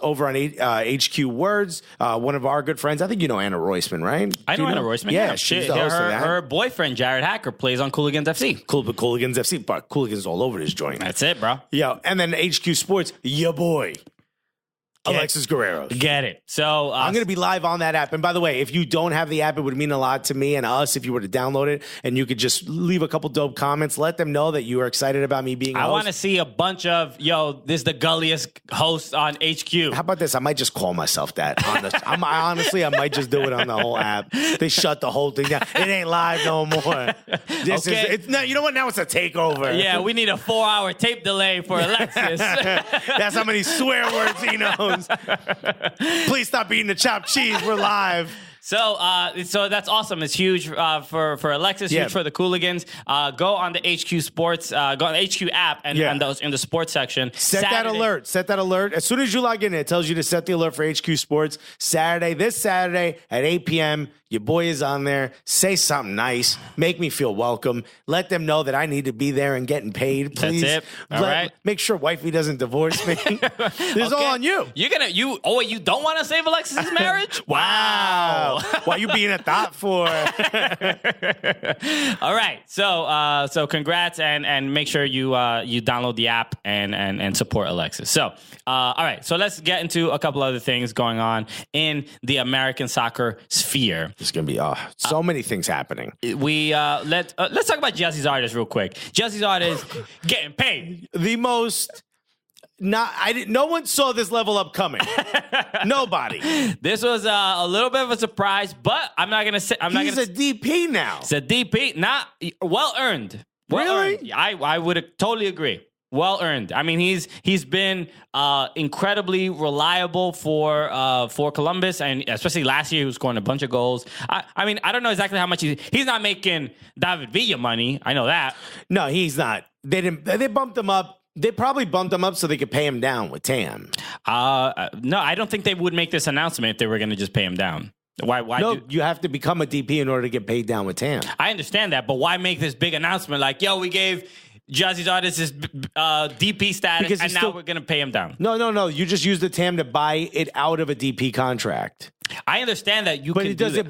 Over on HQ Words, one of our good friends. I think you know Anna Roisman, right? I know Anna Roisman. Yeah, she's the host of that. Her boyfriend, Jared Hacker, plays on Cooooooligans FC. Cooooooligans FC, but Cooooligans all over this joint. That's it, bro. Yeah, and then HQ Sports, your boy. Alexis Guerrero. Get it. So I'm going to be live on that app. And by the way, if you don't have the app, it would mean a lot to me and us if you were to download it and you could just leave a couple dope comments. Let them know that you are excited about me being a host. I want to see a bunch of, this is the gulliest host on HQ. How about this? I might just call myself that. Honestly, I might just do it on the whole app. They shut the whole thing down. It ain't live no more. It's not, you know what? Now it's a takeover. Yeah, we need a 4-hour tape delay for Alexis. That's how many swear words he knows. Please stop eating the chopped cheese. We're live. So that's awesome. It's huge for Alexis, huge for the Cooooligans. Go on the HQ Sports, go on the HQ app and in the sports section. Set that alert. As soon as you log in, it tells you to set the alert for HQ Sports. This Saturday at 8 p.m. Your boy is on there. Say something nice. Make me feel welcome. Let them know that I need to be there and getting paid. Please. That's it. All right. Make sure wifey doesn't divorce me. This is all on you. You don't want to save Alexis's marriage? Wow. Why you being a thought for? All right. So congrats and make sure you download the app and support Alexis. So all right. So let's get into a couple other things going on in the American soccer sphere. There's gonna be so many things happening. Let's talk about Jesse's Artist real quick. Jesse's Artist getting paid. The most. No one saw this level up coming. Nobody. This was a little bit of a surprise, but I'm not gonna say. He's a DP now. It's a DP, not well earned. Really? I would totally agree. Well earned. I mean, he's been incredibly reliable for Columbus, and especially last year, he was scoring a bunch of goals. I mean, I don't know exactly how much he's not making David Villa money. I know that. No, he's not. They bumped him up. They probably bumped him up so they could pay him down with TAM. No, I don't think they would make this announcement if they were going to just pay him down. Why? No, you have to become a DP in order to get paid down with TAM. I understand that, but why make this big announcement like, we gave Jesse's Artist his DP status, and now we're going to pay him down? No. You just use the TAM to buy it out of a DP contract. I understand that but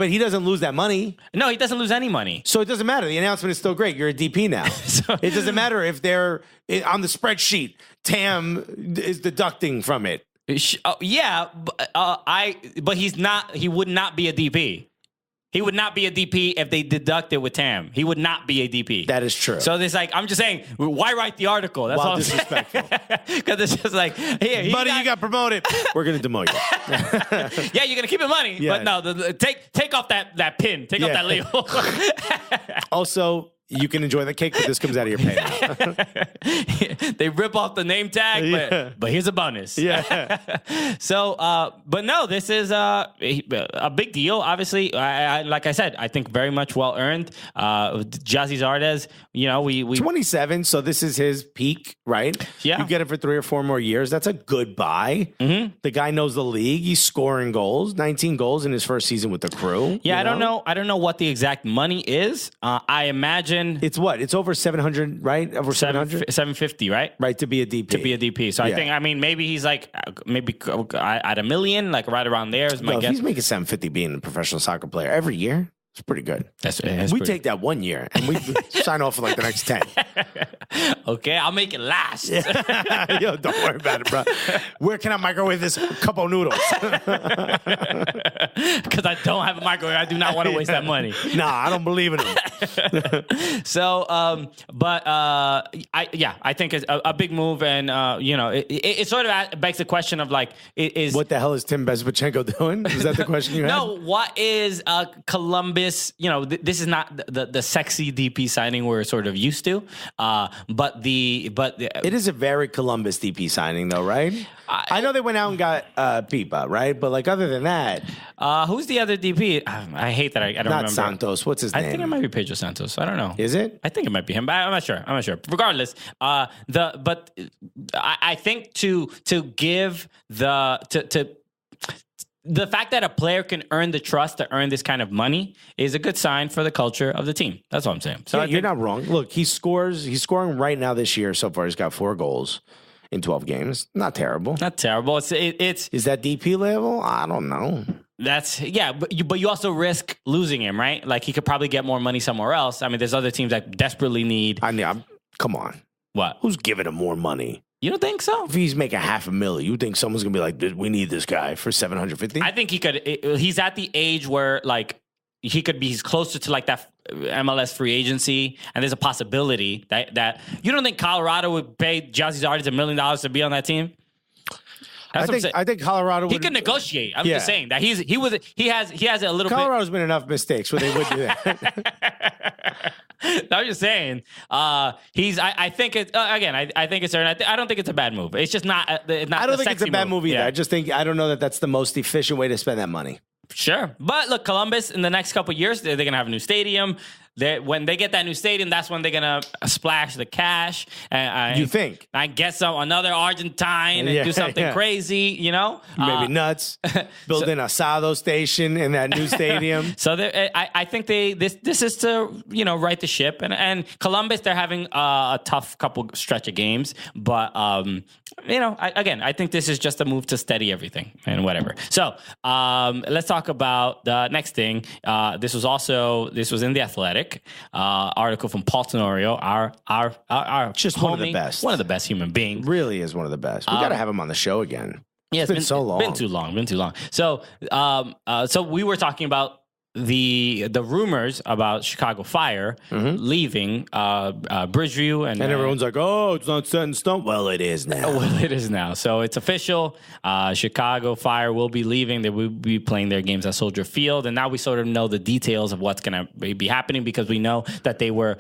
he doesn't lose that money. No, he doesn't lose any money. So it doesn't matter. The announcement is still great. You're a DP now. It doesn't matter if they're on the spreadsheet. TAM is deducting from it. Yeah, but he's not. He would not be a DP. He would not be a DP if they deduct it with TAM. He would not be a DP. That is true. So there's I'm just saying, why write the article? That's all disrespectful. Because it's just like, here, buddy, you got promoted. We're gonna demote you. Yeah, you're gonna keep your money, but no, take off that pin, take off that label. Also, you can enjoy the cake, but this comes out of your pay now. They rip off the name tag, but here's a bonus. Yeah. So, but no, this is a big deal. Obviously, like I said, I think very much well earned. Jazzy Zardes, we 27, so this is his peak, right? Yeah. You get it for 3 or 4 more years. That's a good buy. Mm-hmm. The guy knows the league. He's scoring goals, 19 goals in his first season with the Crew. Yeah, I don't know what the exact money is. I imagine it's what? It's over 700, right? Over 700? 750, right? Right, to be a DP. So I think, maybe he's like, at $1 million, like right around there is my guess. If he's making 750 being a professional soccer player every year, it's pretty good. We take that 1 year and we sign off for like the next 10. Okay, I'll make it last. Yo, don't worry about it, bro. Where can I microwave this cup of noodles? Because I don't have a microwave. I do not want to waste that money. Nah, I don't believe in him. So, I think it's a big move, and it sort of begs the question of like, what the hell is Tim Bezbachenko doing? Is that the question you had? No, what is Columbus? This is not the sexy DP signing we're sort of used to, but it is a very Columbus DP signing though, right? I know they went out and got Pipa, right? But like other than that, who's the other DP? I hate that I don't remember. Not Santos. What's his name? I think it might be Pedro Santos. I don't know. Is it? I think it might be him, but I'm not sure. Regardless, I think to give the fact that a player can earn the trust to earn this kind of money is a good sign for the culture of the team. That's what I'm saying. So you're not wrong. Look, he's scoring right now this year so far. He's got 4 goals in 12 games. Not terrible. Not terrible. It's is that DP level? I don't know. But you also risk losing him, right? Like he could probably get more money somewhere else. I mean, there's other teams that desperately need. Come on. What? Who's giving him more money? You don't think so? If he's making $500,000, you think someone's gonna be like, "We need this guy for $750"? I think he could. He's at the age where like he could be. He's closer to like that MLS free agency, and there's a possibility that you don't think Colorado would pay Jazzy Zardes $1 million to be on that team. I think Colorado. He could negotiate. I'm just saying that he has a little. Colorado's been enough mistakes where they would do that. I'm just saying. I think it's again. I think it's certain. I don't think it's a bad move. It's just not. I don't think it's a bad move either. Yeah. I don't know that that's the most efficient way to spend that money. Sure, but look, Columbus in the next couple of years, they're gonna have a new stadium. When they get that new stadium, that's when they're gonna splash the cash. You think? I guess another Argentine and do something crazy, Maybe nuts. Build an asado station in that new stadium. So I think this is to right the ship. And Columbus, they're having a tough couple stretch of games, but I think this is just a move to steady everything and whatever. So let's talk about the next thing. This was in the Athletic. Article from Paul Tenorio, our just homie, one of the best human beings. Really is one of the best. We got to have him on the show again. Yeah, it's been so long. Been too long. So, so we were talking about the rumors about Chicago Fire leaving Bridgeview, and everyone's like, "Oh, it's not set in stone." Well, it is now. Well, it is now. So it's official. Chicago Fire will be leaving. They will be playing their games at Soldier Field, and now we sort of know the details of what's going to be happening because we knew that they were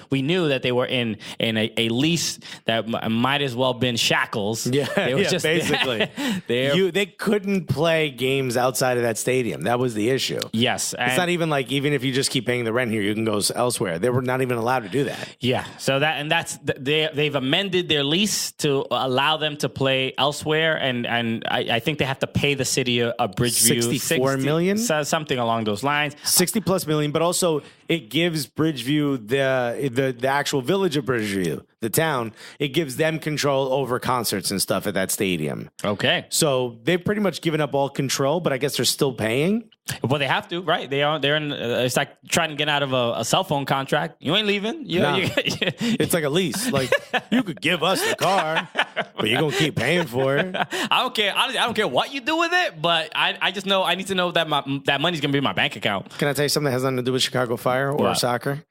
in a lease that might as well been shackles. Yeah, basically. They couldn't play games outside of that stadium. That was the issue. Yes, it's not even even if you just keep paying the rent here, you can go elsewhere. They were not even allowed to do that. Yeah. So they've amended their lease to allow them to play elsewhere, and I think they have to pay the city of Bridgeview $64 million, something along those lines. $60+ million, but also it gives Bridgeview the actual village of Bridgeview, the town. It gives them control over concerts and stuff at that stadium. Okay. So they've pretty much given up all control, but I guess they're still paying. Well, they have to, right? They're in. It's like trying to get out of a cell phone contract. You ain't leaving. It's like a lease. Like you could give us the car, but you're gonna keep paying for it. I don't care. Honestly, I don't care what you do with it, but I just know I need to know that that money's gonna be in my bank account. Can I tell you something that has nothing to do with Chicago Fire or soccer?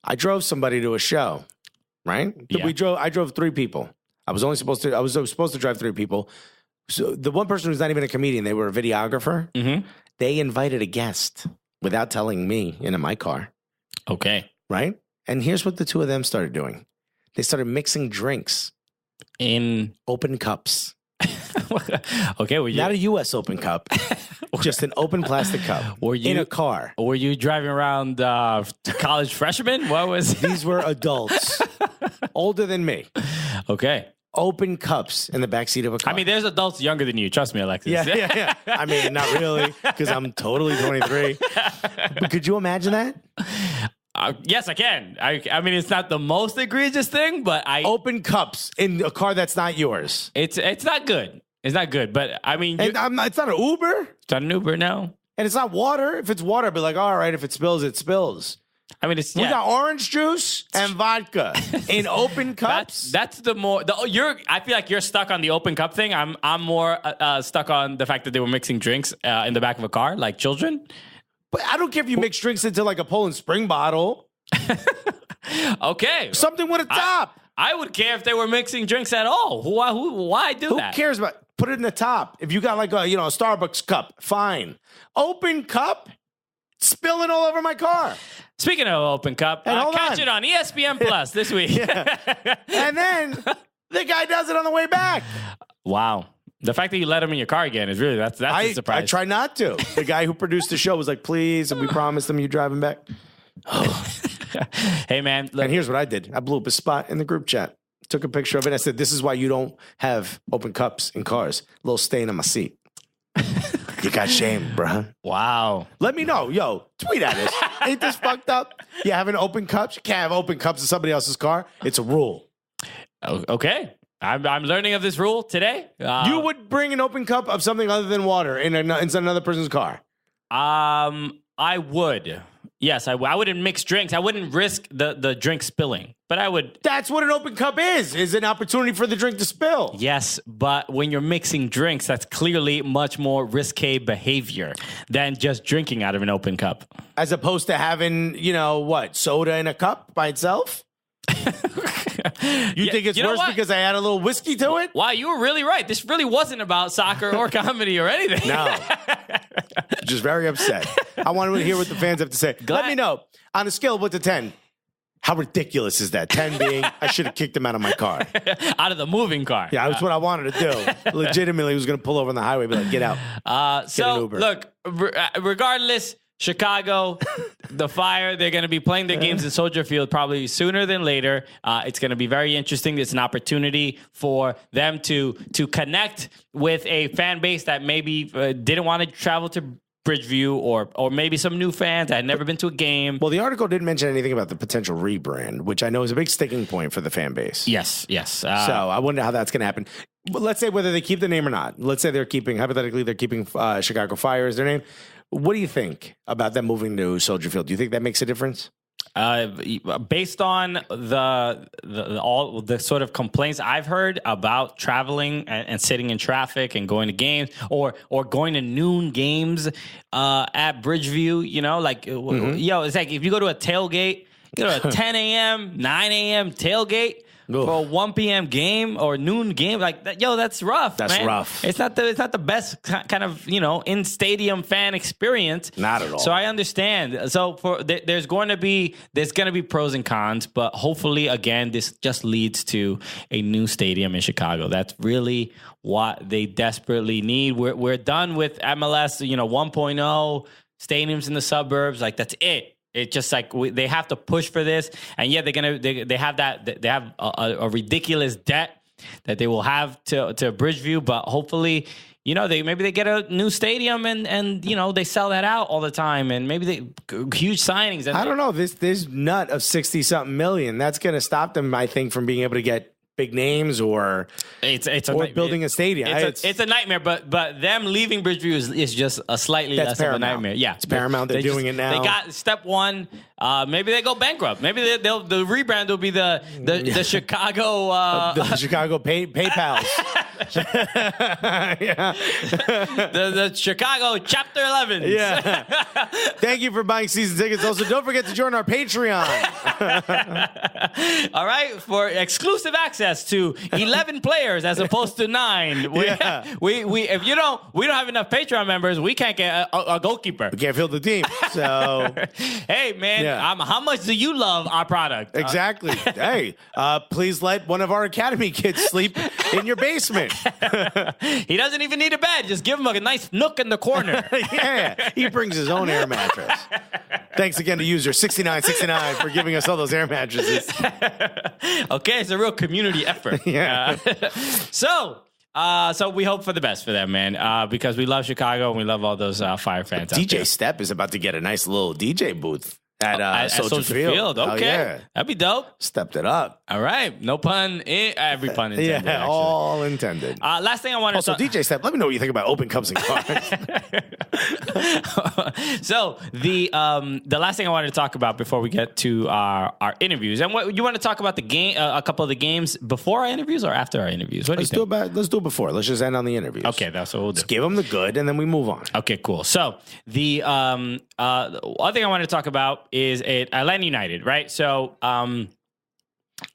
I drove somebody to a show, right? Yeah. I drove 3 people. I was supposed to drive 3 people. So the one person who's not even a comedian, they were a videographer. Mm-hmm. They invited a guest without telling me into my car. Okay. Right? And here's what the two of them started doing. They started mixing drinks In open cups. okay, well, Not a U.S. open cup, just an open plastic cup in a car. Were you driving around college freshmen? What was? These were adults, older than me. Okay. Open cups in the backseat of a car. I mean, there's adults younger than you. Trust me, Alexis. Yeah. I mean, not really, because I'm totally 23. But could you imagine that? Yes, I can. I mean, it's not the most egregious thing, but Open cups in a car that's not yours. It's not good. It's not good. But I mean, And it's not an Uber. it's not an Uber now. And it's not water. If it's water, I'd be like, all right, if it spills, it spills. I mean, it's We got orange juice and vodka in open cups. That's the more. I feel like you're stuck on the open cup thing. I'm more stuck on the fact that they were mixing drinks in the back of a car like children. But I don't care if you mix drinks into like a Poland Spring bottle. Okay, Something with a top. I would care if they were mixing drinks at all. Why do Who that? cares about? Put it in the top. If you got like a Starbucks cup, fine. Open cup, spilling all over my car. Speaking of open cup, Hey, hold catch on. it on ESPN Plus this week. And then the guy does it on the way back. Wow. The fact that you let him in your car again is really that's a surprise. I try not to. The guy who produced the show was like, please, and we promised him you drive him back. Hey man, look, And here's what I did. I blew up a spot in the group chat. Took a picture of it. I said, this is why you don't have open cups in cars. A little stain on my seat. You got shamed, bruh. wow. Let me know. Yo, tweet at us. Ain't this fucked up? You having open cups? You can't have open cups in somebody else's car. It's a rule. Okay. I'm learning of this rule today. You would bring an open cup of something other than water in another person's car. I would. Yes, I wouldn't mix drinks. I wouldn't risk the drink spilling, but I would. That's what an open cup is an opportunity for the drink to spill. Yes, but when you're mixing drinks, that's clearly much more risque behavior than just drinking out of an open cup. As opposed to having, soda in a cup by itself? You think it's worse because I add a little whiskey to it? Wow, you were really right. This really wasn't about soccer or comedy or anything. No. Just very upset. I wanted to hear what the fans have to say. Let me know, on a scale of 1 to 10, how ridiculous is that? 10 being, I should have kicked him out of my car. Out of the moving car. Yeah, that's what I wanted to do. Legitimately, he was going to pull over on the highway and be like, get out. So, an Uber. look, regardless, Chicago, the Fire, they're going to be playing their games in Soldier Field probably sooner than later. It's going to be very interesting. It's an opportunity for them to connect with a fan base that maybe didn't want to travel to Bridgeview or maybe some new fans that had never been to a game. Well, the article didn't mention anything about the potential rebrand, which I know is a big sticking point for the fan base. Yes. So I wonder how that's going to happen. But let's say whether they keep the name or not. Let's say hypothetically, they're keeping Chicago Fire as their name. What do you think about them moving to Soldier Field? Do you think that makes a difference? Based on all the sort of complaints I've heard about traveling and sitting in traffic and going to games or going to noon games at Bridgeview, it's like if you go to a tailgate, you go to a 10 a.m., 9 a.m. tailgate for a 1 p.m. game or noon game, like that, that's rough. That's man. rough. It's not the best kind of in stadium fan experience. Not at all. So I understand. So there's going to be pros and cons, but hopefully again this just leads to a new stadium in Chicago. That's really what they desperately need. We're done with MLS, 1.0 stadiums in the suburbs. Like that's it. It's just like they have to push for this, and yeah, they have a ridiculous debt that they will have to Bridgeview, but hopefully, they get a new stadium and they sell that out all the time, and maybe huge signings. I don't know. This nut of 60-something million, that's going to stop them, I think, from being able to get big names or building a stadium. It's a nightmare, but them leaving Bridgeview is just a slightly less paramount. of a nightmare. Yeah, it's paramount. They're doing it now. They got step one. Maybe they go bankrupt. Maybe the rebrand will be the Chicago the Chicago PayPals. Yeah. the Chicago Chapter 11. Yeah. Thank you for buying season tickets. Also, don't forget to join our Patreon. All right, for exclusive access to 11 players as opposed to 9. We don't have enough Patreon members, we can't get a goalkeeper. We can't field the team. So, hey man, how much do you love our product? Exactly. Hey, please let one of our academy kids sleep in your basement. He doesn't even need a bed. Just give him a nice nook in the corner. Yeah, he brings his own air mattress. Thanks again to user 6969 for giving us all those air mattresses. Okay, it's a real community effort. Yeah. So we hope for the best for them, man, because we love Chicago and we love all those Fire fans. DJ Step is about to get a nice little DJ booth at Soldier Field. Okay, yeah. That'd be dope. Stepped it up. All right, no pun, every pun intended. Yeah, all intended. Last thing I want to also, DJ Step, let me know what you think about open cups and cards. So the last thing I wanted to talk about before we get to our interviews, and what you want to talk about the game, a couple of the games before our interviews or after our interviews. What do you think? Let's do it before. Let's just end on the interviews. Okay, that's what we'll do. Let's give them the good, and then we move on. Okay, cool. So the other thing I wanted to talk about is Atlanta United, right? So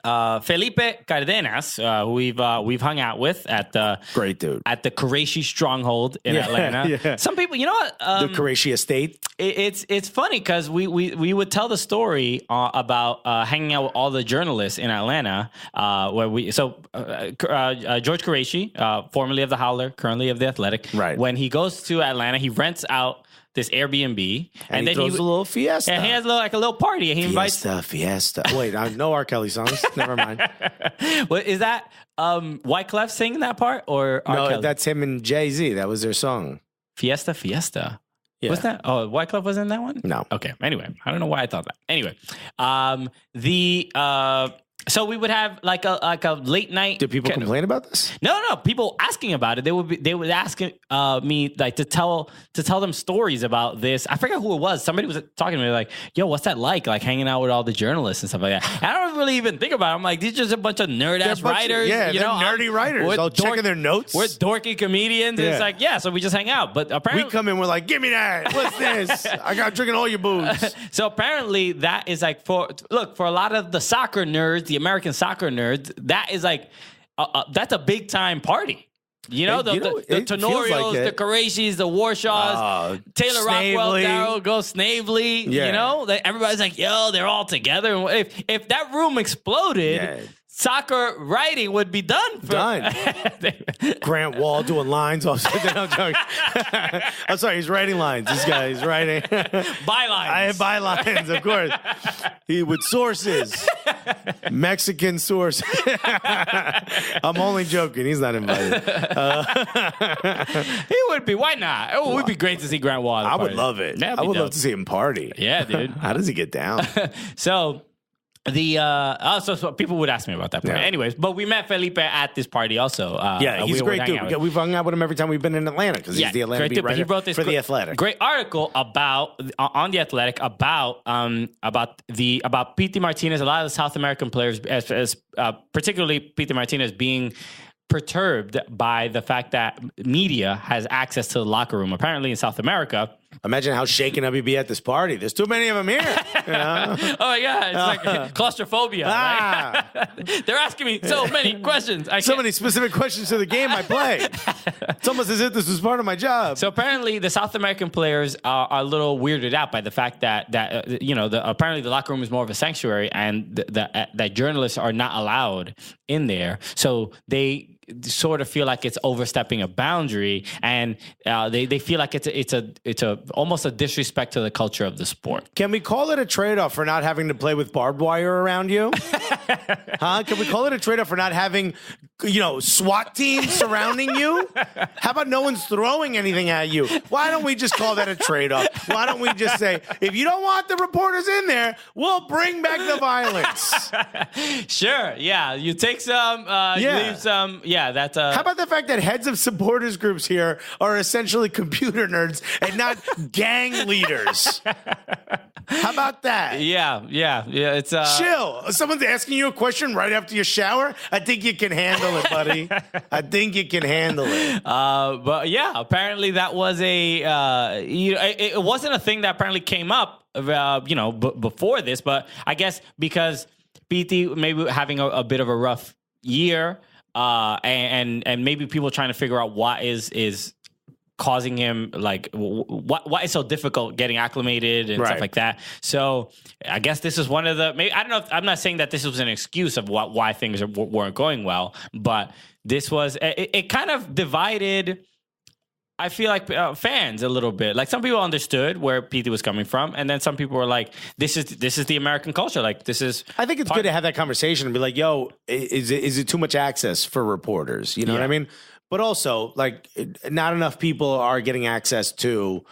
Felipe Cardenas, who we've hung out with at the great dude at the Qureshi stronghold in Atlanta. Yeah. Some people, you know what? The Qureshi estate. It's funny because we would tell the story about hanging out with all the journalists in Atlanta, where George Qureshi, formerly of the Howler, currently of the Athletic. Right. When he goes to Atlanta, he rents out this Airbnb, and then he throws a little fiesta. And he has a little party. And he invites fiesta. Wait, I know R. Kelly songs. Never mind. What is that? Wyclef singing that part, or R. No, Kelly? that's him and Jay-Z. That was their song. Fiesta. Yeah. What's that? Oh, Wyclef was in that one? No. Okay. Anyway, I don't know why I thought that. Anyway, so we would have like a late night. Did people complain about this? No. People asking about it. They would ask me like to tell them stories about this. I forget who it was. Somebody was talking to me like, "Yo, what's that like hanging out with all the journalists and stuff like that?" I don't really even think about it. I'm like, these are just a bunch of nerd ass writers. Yeah, you know, nerdy writers. All checking their notes. We're dorky communians. Yeah. It's like, yeah, so we just hang out. But apparently, we come in, we're like, "Give me that. What's this? I got drinking all your booze." So apparently, that is like for a lot of the soccer nerds, the American soccer nerds, that is like that's a big time party. You know, the Tenorios, the Quereshis, the Warshaws, Taylor Rockwell, Darryl Snavely. Yeah. You know, everybody's like, yo, they're all together. If that room exploded, soccer writing would be done. Grant Wall doing lines off. I'm sorry, he's writing lines. This guy, he's writing bylines. I have bylines, of course. He with sources, Mexican sources. I'm only joking. He's not invited. He would be. Why not? It would be great to see Grant Wall. I would love it. I would love to see him party. Yeah, dude. How does he get down? So so people would ask me about that part. Yeah. Anyways, but we met Felipe at this party also. He's a great dude. We've hung out with him every time we've been in Atlanta because he's the Atlanta beat writer. He wrote this for the Athletic. Great article on the Athletic about Pity Martinez. A lot of the South American players, as particularly Pity Martinez, being perturbed by the fact that media has access to the locker room. Apparently in South America. Imagine how shaken up he'd be at this party. There's too many of them here. You know? Oh my God, it's like claustrophobia. Right? They're asking me so many questions. So many specific questions to the game I play. It's almost as if this was part of my job. So apparently the South American players are a little weirded out by the fact that apparently the locker room is more of a sanctuary and that journalists are not allowed in there. So they sort of feel like it's overstepping a boundary, and they feel like it's a almost a disrespect to the culture of the sport. Can we call it a trade-off for not having to play with barbed wire around you? Huh? Can we call it a trade-off for not having, SWAT teams surrounding you? How about no one's throwing anything at you? Why don't we just call that a trade-off? Why don't we just say, if you don't want the reporters in there, we'll bring back the violence? Sure. Yeah. You take some, you leave some. Yeah. That's How about the fact that heads of supporters groups here are essentially computer nerds and not gang leaders? How How about that? Yeah. It's Chill. Someone's asking you a question right after you shower. I think you can handle it, buddy. I think you can handle it. But yeah, apparently that was it wasn't a thing that apparently came up, before this. But I guess because PT maybe having a bit of a rough year, and maybe people trying to figure out what is causing him, like what is so difficult getting acclimated and stuff like that. So I guess this is one of the, maybe, I don't know, I'm not saying that this was an excuse of why things weren't going well, but this was, it kind of divided, I feel like, fans a little bit. Like, some people understood where PT was coming from, and then some people were like, this is the American culture. Like, this is... I think it's good to have that conversation and be like, yo, is it too much access for reporters? You know what I mean? But also, like, not enough people are getting access to,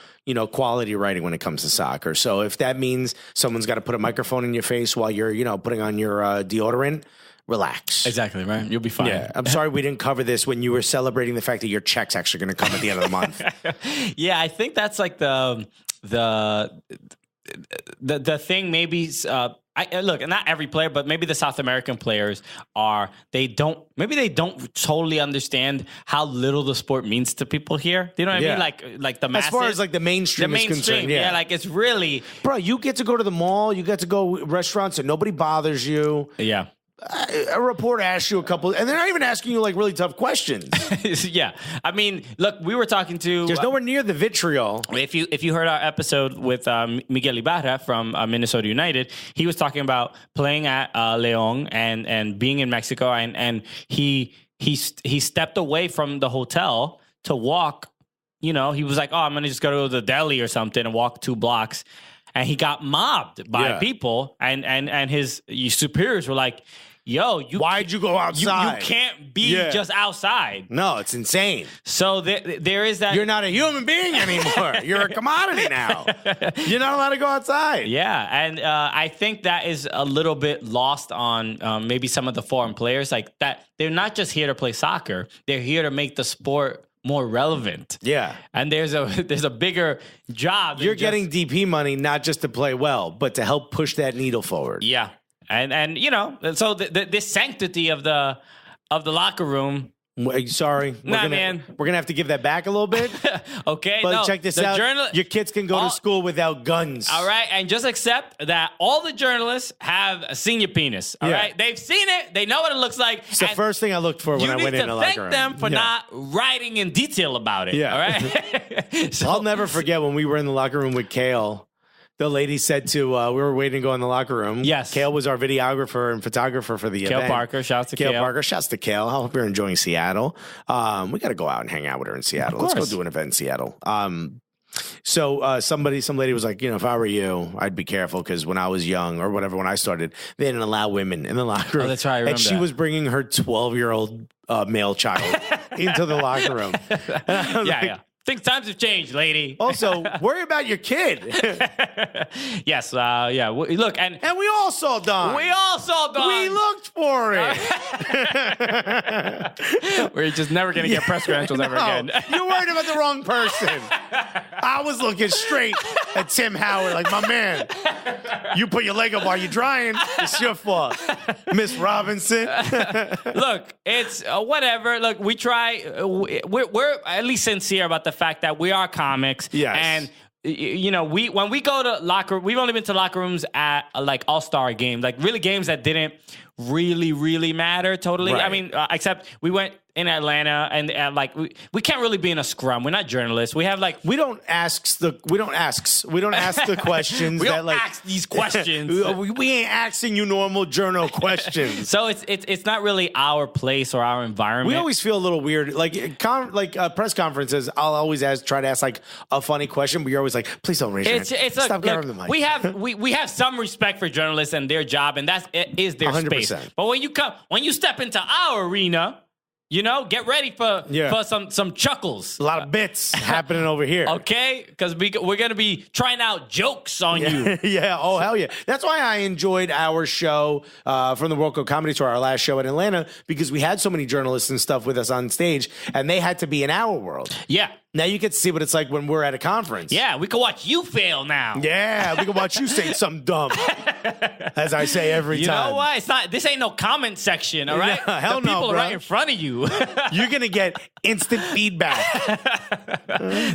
quality writing when it comes to soccer. So if that means someone's got to put a microphone in your face while you're, putting on your deodorant, relax. Exactly, right? You'll be fine. Yeah, I'm sorry we didn't cover this when you were celebrating the fact that your check's actually going to come at the end of the month. Yeah, I think that's like the thing. Maybe look, not every player, but maybe the South American players they don't totally understand how little the sport means to people here. You know what I mean? Like the masses. As far as like the mainstream is concerned, yeah, like it's really, bro. You get to go to the mall, you get to go restaurants, and nobody bothers you. Yeah. A reporter asks you a couple, and they're not even asking you like really tough questions. Yeah, I mean, look, we were talking to. There's nowhere near the vitriol. If you heard our episode with Miguel Ibarra from Minnesota United, he was talking about playing at León and being in Mexico, and he stepped away from the hotel to walk. He was like, oh, I'm gonna just go to the deli or something and walk 2 blocks. And he got mobbed by people, and his superiors were like, yo, why'd you go outside? You can't be just outside. No, it's insane. So there is that. You're not a human being anymore. You're a commodity now. You're not allowed to go outside. Yeah, and I think that is a little bit lost on maybe some of the foreign players, like that. They're not just here to play soccer. They're here to make the sport more relevant. Yeah. And there's a bigger job. You're getting DP money not just to play well, but to help push that needle forward. Yeah. And so this sanctity of the locker room. Sorry. Man. We're going to have to give that back a little bit. Okay. But check this out. Your kids can go to school without guns. All right. And just accept that all the journalists have a senior penis. All right. They've seen it. They know what it looks like. It's the first thing I looked for when I went in the locker room. You need to thank them for not writing in detail about it. Yeah. All right. So, I'll never forget when we were in the locker room with Kale. The lady said we were waiting to go in the locker room. Yes. Kale was our videographer and photographer for the event. Kale Parker. Shouts to Kale. Kale Parker. Shouts to Kale. I hope you're enjoying Seattle. We got to go out and hang out with her in Seattle. Let's go do an event in Seattle. So some lady was like, if I were you, I'd be careful because when I was young or whatever, when I started, they didn't allow women in the locker room. Oh, that's right. I remember and she was bringing her 12-year-old male child into the locker room. Yeah. Think times have changed, lady. Also, worry about your kid. Yes, yeah. Look, and we all saw Don. We all saw Don. We looked for it. We're just never going to get press credentials ever again. You're worried about the wrong person. I was looking straight at Tim Howard like, my man, you put your leg up while you're drying. It's your fault. Miss Robinson. Look, it's whatever. Look, we try. We're at least sincere about the fact that we are comics. Yes. And when we go to locker, we've only been to locker rooms at like all-star games, like really games that didn't really matter totally. Right. I mean, except we went in Atlanta and like we can't really be in a scrum. We're not journalists. We have like we don't ask the questions. We don't ask these questions. we ain't asking you normal journal questions. So it's not really our place or our environment. We always feel a little weird. Like press conferences, I'll always try to ask like a funny question, but you're always like, please don't raise your hand. Stop grabbing the mic. We have some respect for journalists and their job, and it is their 100%. space. But when you step into our arena, You know, get ready for some chuckles. A lot of bits happening over here. Okay? Because we're going to be trying out jokes on you. Yeah. Oh, hell yeah. That's why I enjoyed our show from the World Cup Comedy Tour, our last show in Atlanta, because we had so many journalists and stuff with us on stage, and they had to be in our world. Yeah. Now you get to see what it's like when we're at a conference. Yeah, we can watch you fail now. Yeah, we can watch you say something dumb, as I say every time. You know what? It's not. This ain't no comment section, all right? No, hell the people no, are bro. right in front of you. You're going to get instant feedback.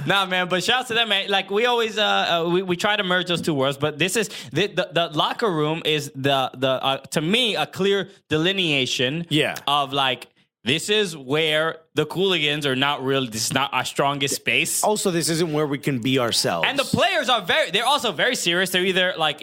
Nah, man, but shout out to them, man. Like, we always, we try to merge those two worlds, but this is, the locker room is to me, a clear delineation of, like, this is where the Cooooligans are not really, this is not our strongest space. Also, this isn't where we can be ourselves. And the players are they're also very serious. They're either like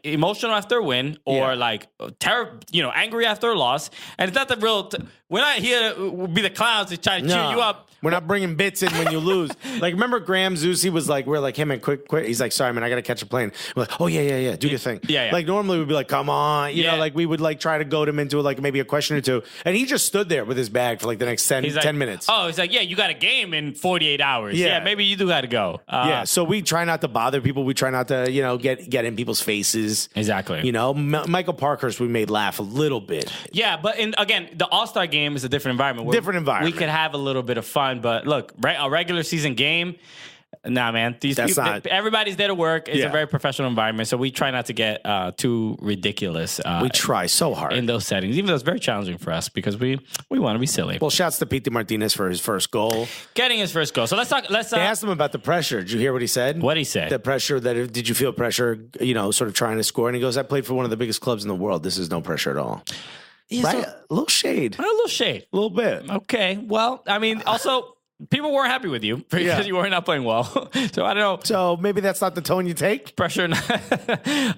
emotional after a win or like angry after a loss. And it's not the real, we're not here to be the clowns to try to cheer you up. We're not bringing bits in when you lose. Like, remember Graham Zusi was like, we're like, hey, man, quick. He's like, sorry, man, I got to catch a plane. We're like, oh, yeah, do your thing. Yeah. Like, normally we'd be like, come on. You know, like, we would, like, try to goad him into, like, maybe a question or two. And he just stood there with his bag for, like, the next 10 minutes. Oh, he's like, yeah, you got a game in 48 hours. Yeah, maybe you do got to go. So we try not to bother people. We try not to, get in people's faces. Exactly. Michael Parkhurst, we made laugh a little bit. Yeah, but again, the All-Star game is a different environment. We could have a little bit of fun, but look, a regular season game, nah, man. Everybody's there to work. It's a very professional environment, so we try not to get too ridiculous. We try so hard in those settings, even though it's very challenging for us because we want to be silly. Well, shouts to Pete Martinez for his first goal. Getting his first goal. So let's talk. They asked him about the pressure. Did you hear what he said? What he said? The pressure did you feel pressure, sort of trying to score? And he goes, I played for one of the biggest clubs in the world. This is no pressure at all. Yeah, right? A little shade. A little shade. A little bit. Okay. Well, I mean, also, people weren't happy with you because you were not playing well. So I don't know. So maybe that's not the tone you take? Pressure.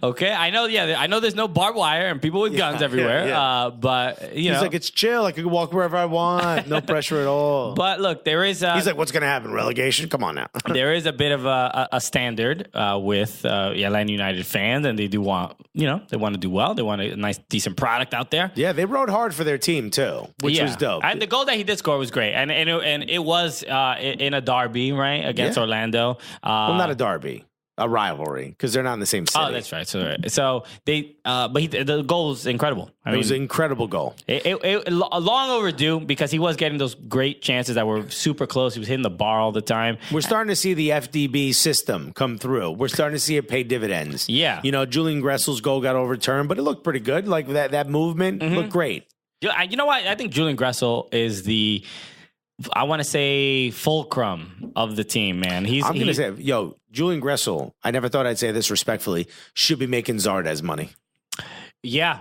Okay. I know. Yeah. I know there's no barbed wire and people with guns everywhere. But, he's like, it's chill. I could walk wherever I want. No pressure at all. But look, there is. He's like, what's going to happen? Relegation? Come on now. There is a bit of a standard with Atlanta United fans, and they do want, they want to do well. They want a nice, decent product out there. Yeah. They rode hard for their team too, which was dope. And the goal that he did score was great. And it was in a derby, right, against Orlando. Well, not a derby, a rivalry, because they're not in the same city. Oh, that's right. So they, but the goal was incredible. It was an incredible goal. It long overdue because he was getting those great chances that were super close. He was hitting the bar all the time. We're starting to see the FDB system come through. We're starting to see it pay dividends. Yeah. Julian Gressel's goal got overturned, but it looked pretty good. Like that movement looked great. You know what? I think Julian Gressel is I want to say fulcrum of the team, man. I'm going to say, Julian Gressel, I never thought I'd say this respectfully, should be making Zardes money. Yeah,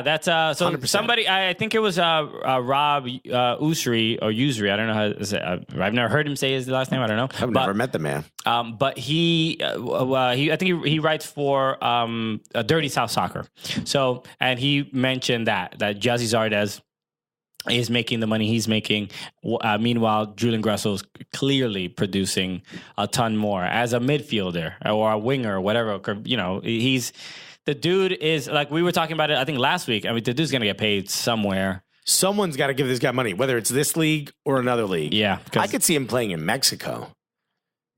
that's so 100%. Somebody. I think it was Rob Usri or Usri. I don't know how to say. I've never heard him say his last name. I don't know. I've never met the man. But he I think he writes for Dirty South Soccer. So, and he mentioned that Jazzy Zardes is making the money he's making. Meanwhile, Julian Gressel is clearly producing a ton more as a midfielder or a winger or whatever. The dude is, like we were talking about it, I think last week. I mean, the dude's going to get paid somewhere. Someone's got to give this guy money, whether it's this league or another league. Yeah. I could see him playing in Mexico.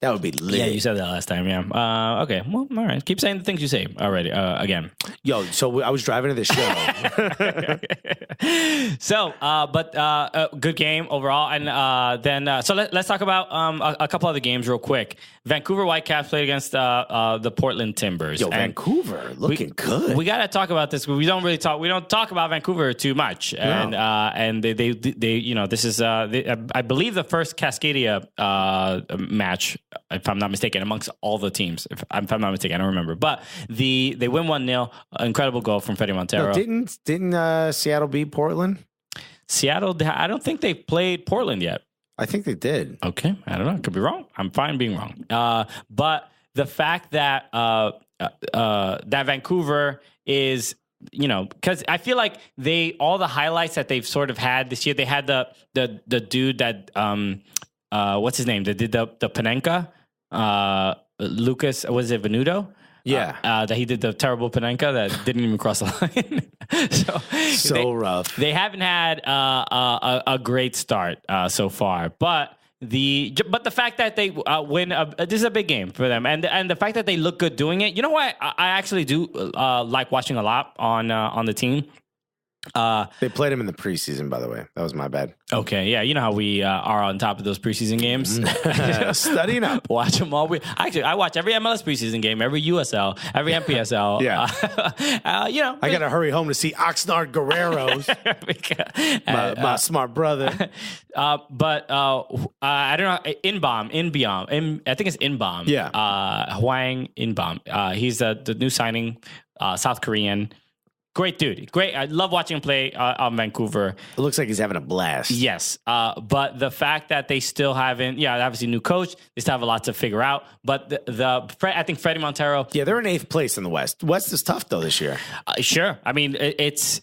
That would be lit. Yeah, you said that last time, yeah. Okay, well, all right. Keep saying the things you say already, again. So I was driving to this show. So, good game overall. And then, so let's talk about a couple other games real quick. Vancouver Whitecaps played against the Portland Timbers. Vancouver looking good. We got to talk about this. We don't talk about Vancouver too much. And they this is, I believe the first Cascadia match, if I'm not mistaken, amongst all the teams. If I'm not mistaken, I don't remember. But they win 1-0. Incredible goal from Fede Montero. No, didn't Seattle beat Portland? Seattle, I don't think they played Portland yet. I think they did. Okay, I don't know. I could be wrong. I'm fine being wrong. But the fact that that Vancouver is, because I feel like all the highlights that they've sort of had this year, they had the dude that what's his name? They did the Panenka, Lucas, was it Venuto? that he did the terrible Panenka that didn't even cross the line. so rough. They haven't had a great start so far, but the fact that they win, this is a big game for them, and the fact that they look good doing it. You know what? I actually do like watching a lot on the team. They played him in the preseason, by the way. That was my bad. Okay, yeah, you know how we are on top of those preseason games. Studying up. Watch them all. I watch every MLS preseason game, every USL, every NPSL. Yeah. I got to hurry home to see Oxnard Guerreros. my smart brother. But I don't know. Inbeom. I think it's Inbeom. Yeah. Hwang Inbeom. He's the new signing, South Korean. Great dude. Great. I love watching him play on Vancouver. It looks like he's having a blast. Yes. But the fact that they still haven't, obviously new coach, they still have a lot to figure out. But I think Freddie Montero. Yeah, they're in 8th place in the West. West is tough, though, this year. Sure. I mean, it's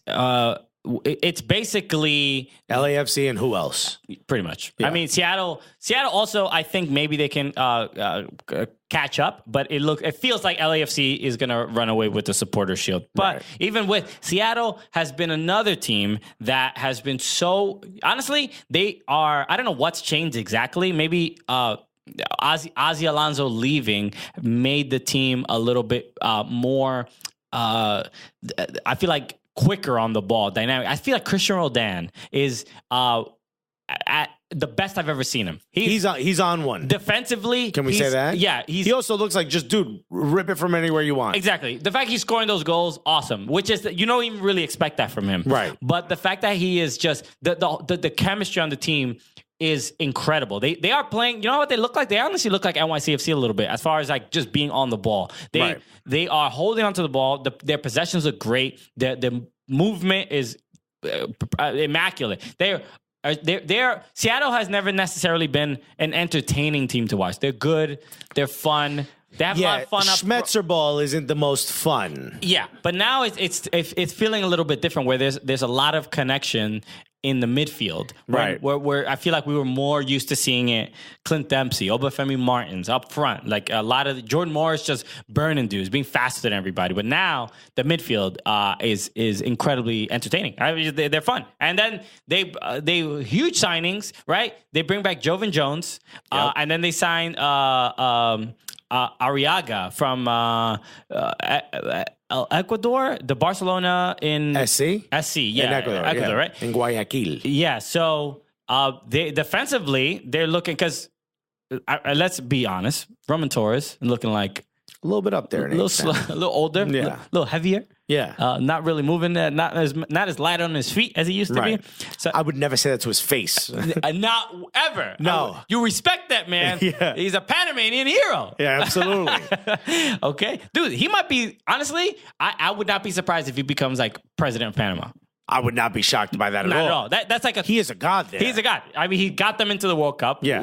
basically LAFC and who else? Pretty much. Yeah. I mean, Seattle also, I think maybe they can catch up, but it feels like LAFC is going to run away with the supporter shield. But even with Seattle has been another team that has been so, honestly, they are, I don't know what's changed exactly. Maybe Ozzy Alonso leaving made the team a little bit more, I feel like, quicker on the ball, dynamic. I feel like Christian Roldan is at the best I've ever seen him. He's on one. Defensively, can we say that? Yeah. He also looks like just, dude, rip it from anywhere you want. Exactly. The fact he's scoring those goals, awesome. Which is, you don't even really expect that from him. Right. But the fact that he is just, the chemistry on the team is incredible. They are playing, you know what they look like? They honestly look like NYCFC a little bit as far as like just being on the ball. They are holding onto the ball. Their possessions look great. Their movement is immaculate. Seattle has never necessarily been an entertaining team to watch. They're good. They're fun. They have a lot of fun. Schmetzer ball isn't the most fun. Yeah, but now it's feeling a little bit different where there's a lot of connection in the midfield, right? Where I feel like we were more used to seeing it. Clint Dempsey, Obafemi Martins up front, like a lot of Jordan Morris just burning dudes, being faster than everybody. But now the midfield is incredibly entertaining. They're fun, and then they huge signings, right? They bring back Jovan Jones, and then they sign Arriaga from Ecuador, the Barcelona in SC, yeah, in Ecuador, right? In Guayaquil. Yeah, so they defensively they're looking, because let's be honest, Roman Torres looking like a little bit up there, a little older, a little heavier. Yeah, not really moving, not as light on his feet as he used to be. So I would never say that to his face. Not ever. No, you respect that man. Yeah. He's a Panamanian hero. Yeah, absolutely. Okay, dude, he might be. Honestly, I would not be surprised if he becomes like president of Panama. I would not be shocked by that at all. Not at all. That's like he is a god there. He's a god. I mean, he got them into the World Cup. Yeah,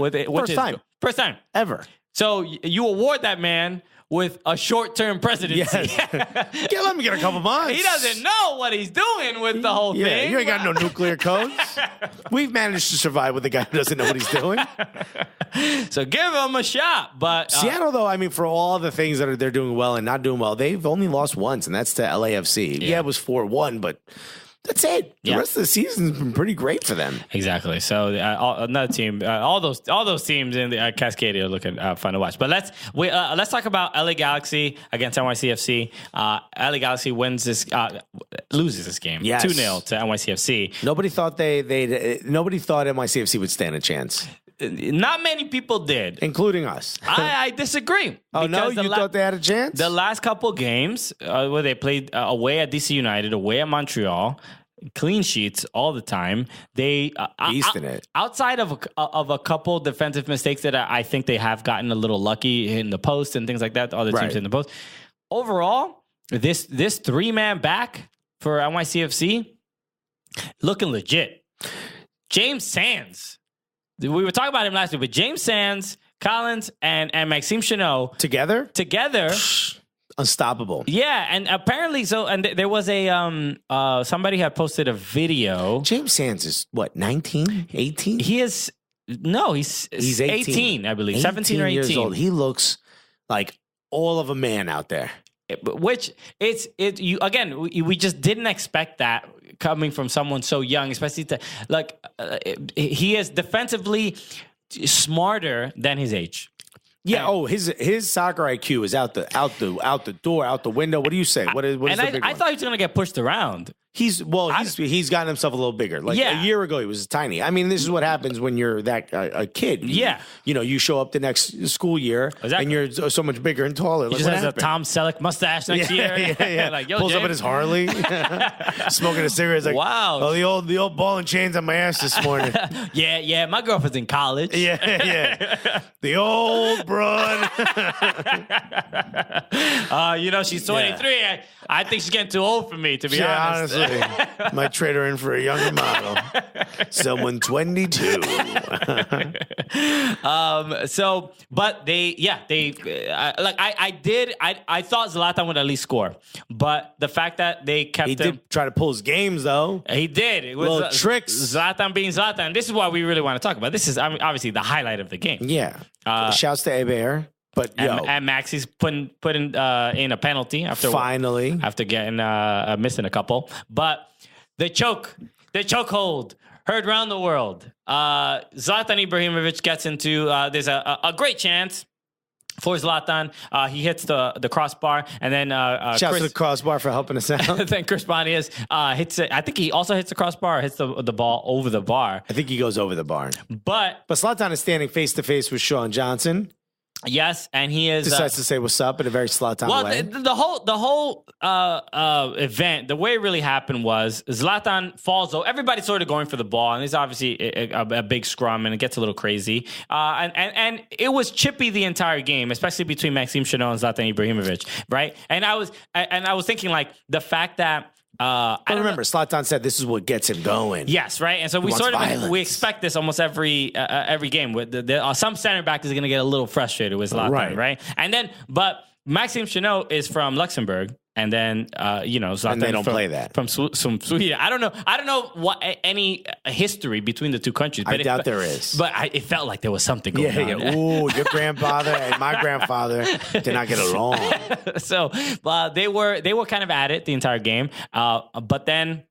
first time ever. So you award that man with a short-term presidency. Yes. Let me get a couple months. He doesn't know what he's doing with the whole thing. You ain't got no nuclear codes. We've managed to survive with a guy who doesn't know what he's doing. So give him a shot. But Seattle, though, I mean, for all the things that they're doing well and not doing well, they've only lost once, and that's to LAFC. Yeah, it was 4-1, but that's it. The rest of the season's been pretty great for them. Exactly. So another team, all those teams in the Cascadia are looking fun to watch. But let's talk about LA Galaxy against NYCFC. LA Galaxy loses this game, 2-0 to NYCFC. Nobody thought nobody thought NYCFC would stand a chance. Not many people did, including us. I disagree. Oh no, you thought they had a chance? The last couple games where they played away at DC United, away at Montreal, clean sheets all the time. They beasting it. Outside of a couple defensive mistakes that I think they have gotten a little lucky in the post and things like that. The other teams in the post. Overall, this 3-man back for NYCFC looking legit. James Sands. We were talking about him last week, but James Sands, Collins, and Maxime Chanot together, unstoppable. Yeah, and apparently, there was a somebody had posted a video. James Sands is what, 19, 18? He's 18, I believe, 17 or 18 years old. He looks like all of a man out there. which we just didn't expect that coming from someone so young, especially he is defensively smarter than his age. Yeah. Oh, his soccer IQ is out the door, out the window. What do you say? What is the big one? I thought he was going to get pushed around. He's gotten himself a little bigger. Like a year ago, he was tiny. I mean, this is what happens when you're a kid. You show up the next school year and you're so much bigger and taller. He just has a Tom Selleck mustache next year. Yeah. Like, yo, pulls James. up in his Harley, smoking a cigarette. He's like, wow. Oh, the old ball and chains on my ass this morning. yeah. My girlfriend's in college. Yeah. The old broad. She's 23. Yeah. I think she's getting too old for me, to be honest. Honestly. Might trade her in for a younger model. Someone 22. I thought Zlatan would at least score, but the fact that they kept He him. did try to pull his games, though. He did. It was little tricks. Zlatan being Zlatan. This is what we really want to talk about. This is obviously the highlight of the game. Yeah. Shouts to Eber. But and Maxi's putting in a penalty after getting missing a couple. But the chokehold heard around the world. Zlatan Ibrahimovic gets into there's a great chance for Zlatan. He hits the crossbar, and then shouts to the crossbar for helping us out. Then Chris Pontius hits it. I think he also hits the crossbar, hits the ball over the bar. I think he goes over the bar. But Zlatan is standing face to face with Sean Johnson. Yes, and he is decides to say what's up in a very Zlatan way. The whole event, the way it really happened was Zlatan falls over. Everybody's sort of going for the ball, and there's obviously a big scrum, and it gets a little crazy. And it was chippy the entire game, especially between Maxime Chanot and Zlatan Ibrahimovic, right? And I was thinking like the fact that. Remember, Zlatan said this is what gets him going. Yes, right. And so we expect this almost every game. Some center back is going to get a little frustrated with Zlatan, right? And then, but Maxime Chanot is from Luxembourg, and then Zlatan. And they don't play that from Sweden. I don't know what any history between the two countries. But I doubt there is. But it felt like there was something going on. Yeah. Ooh, your grandfather and my grandfather did not get along. So they were kind of at it the entire game. But then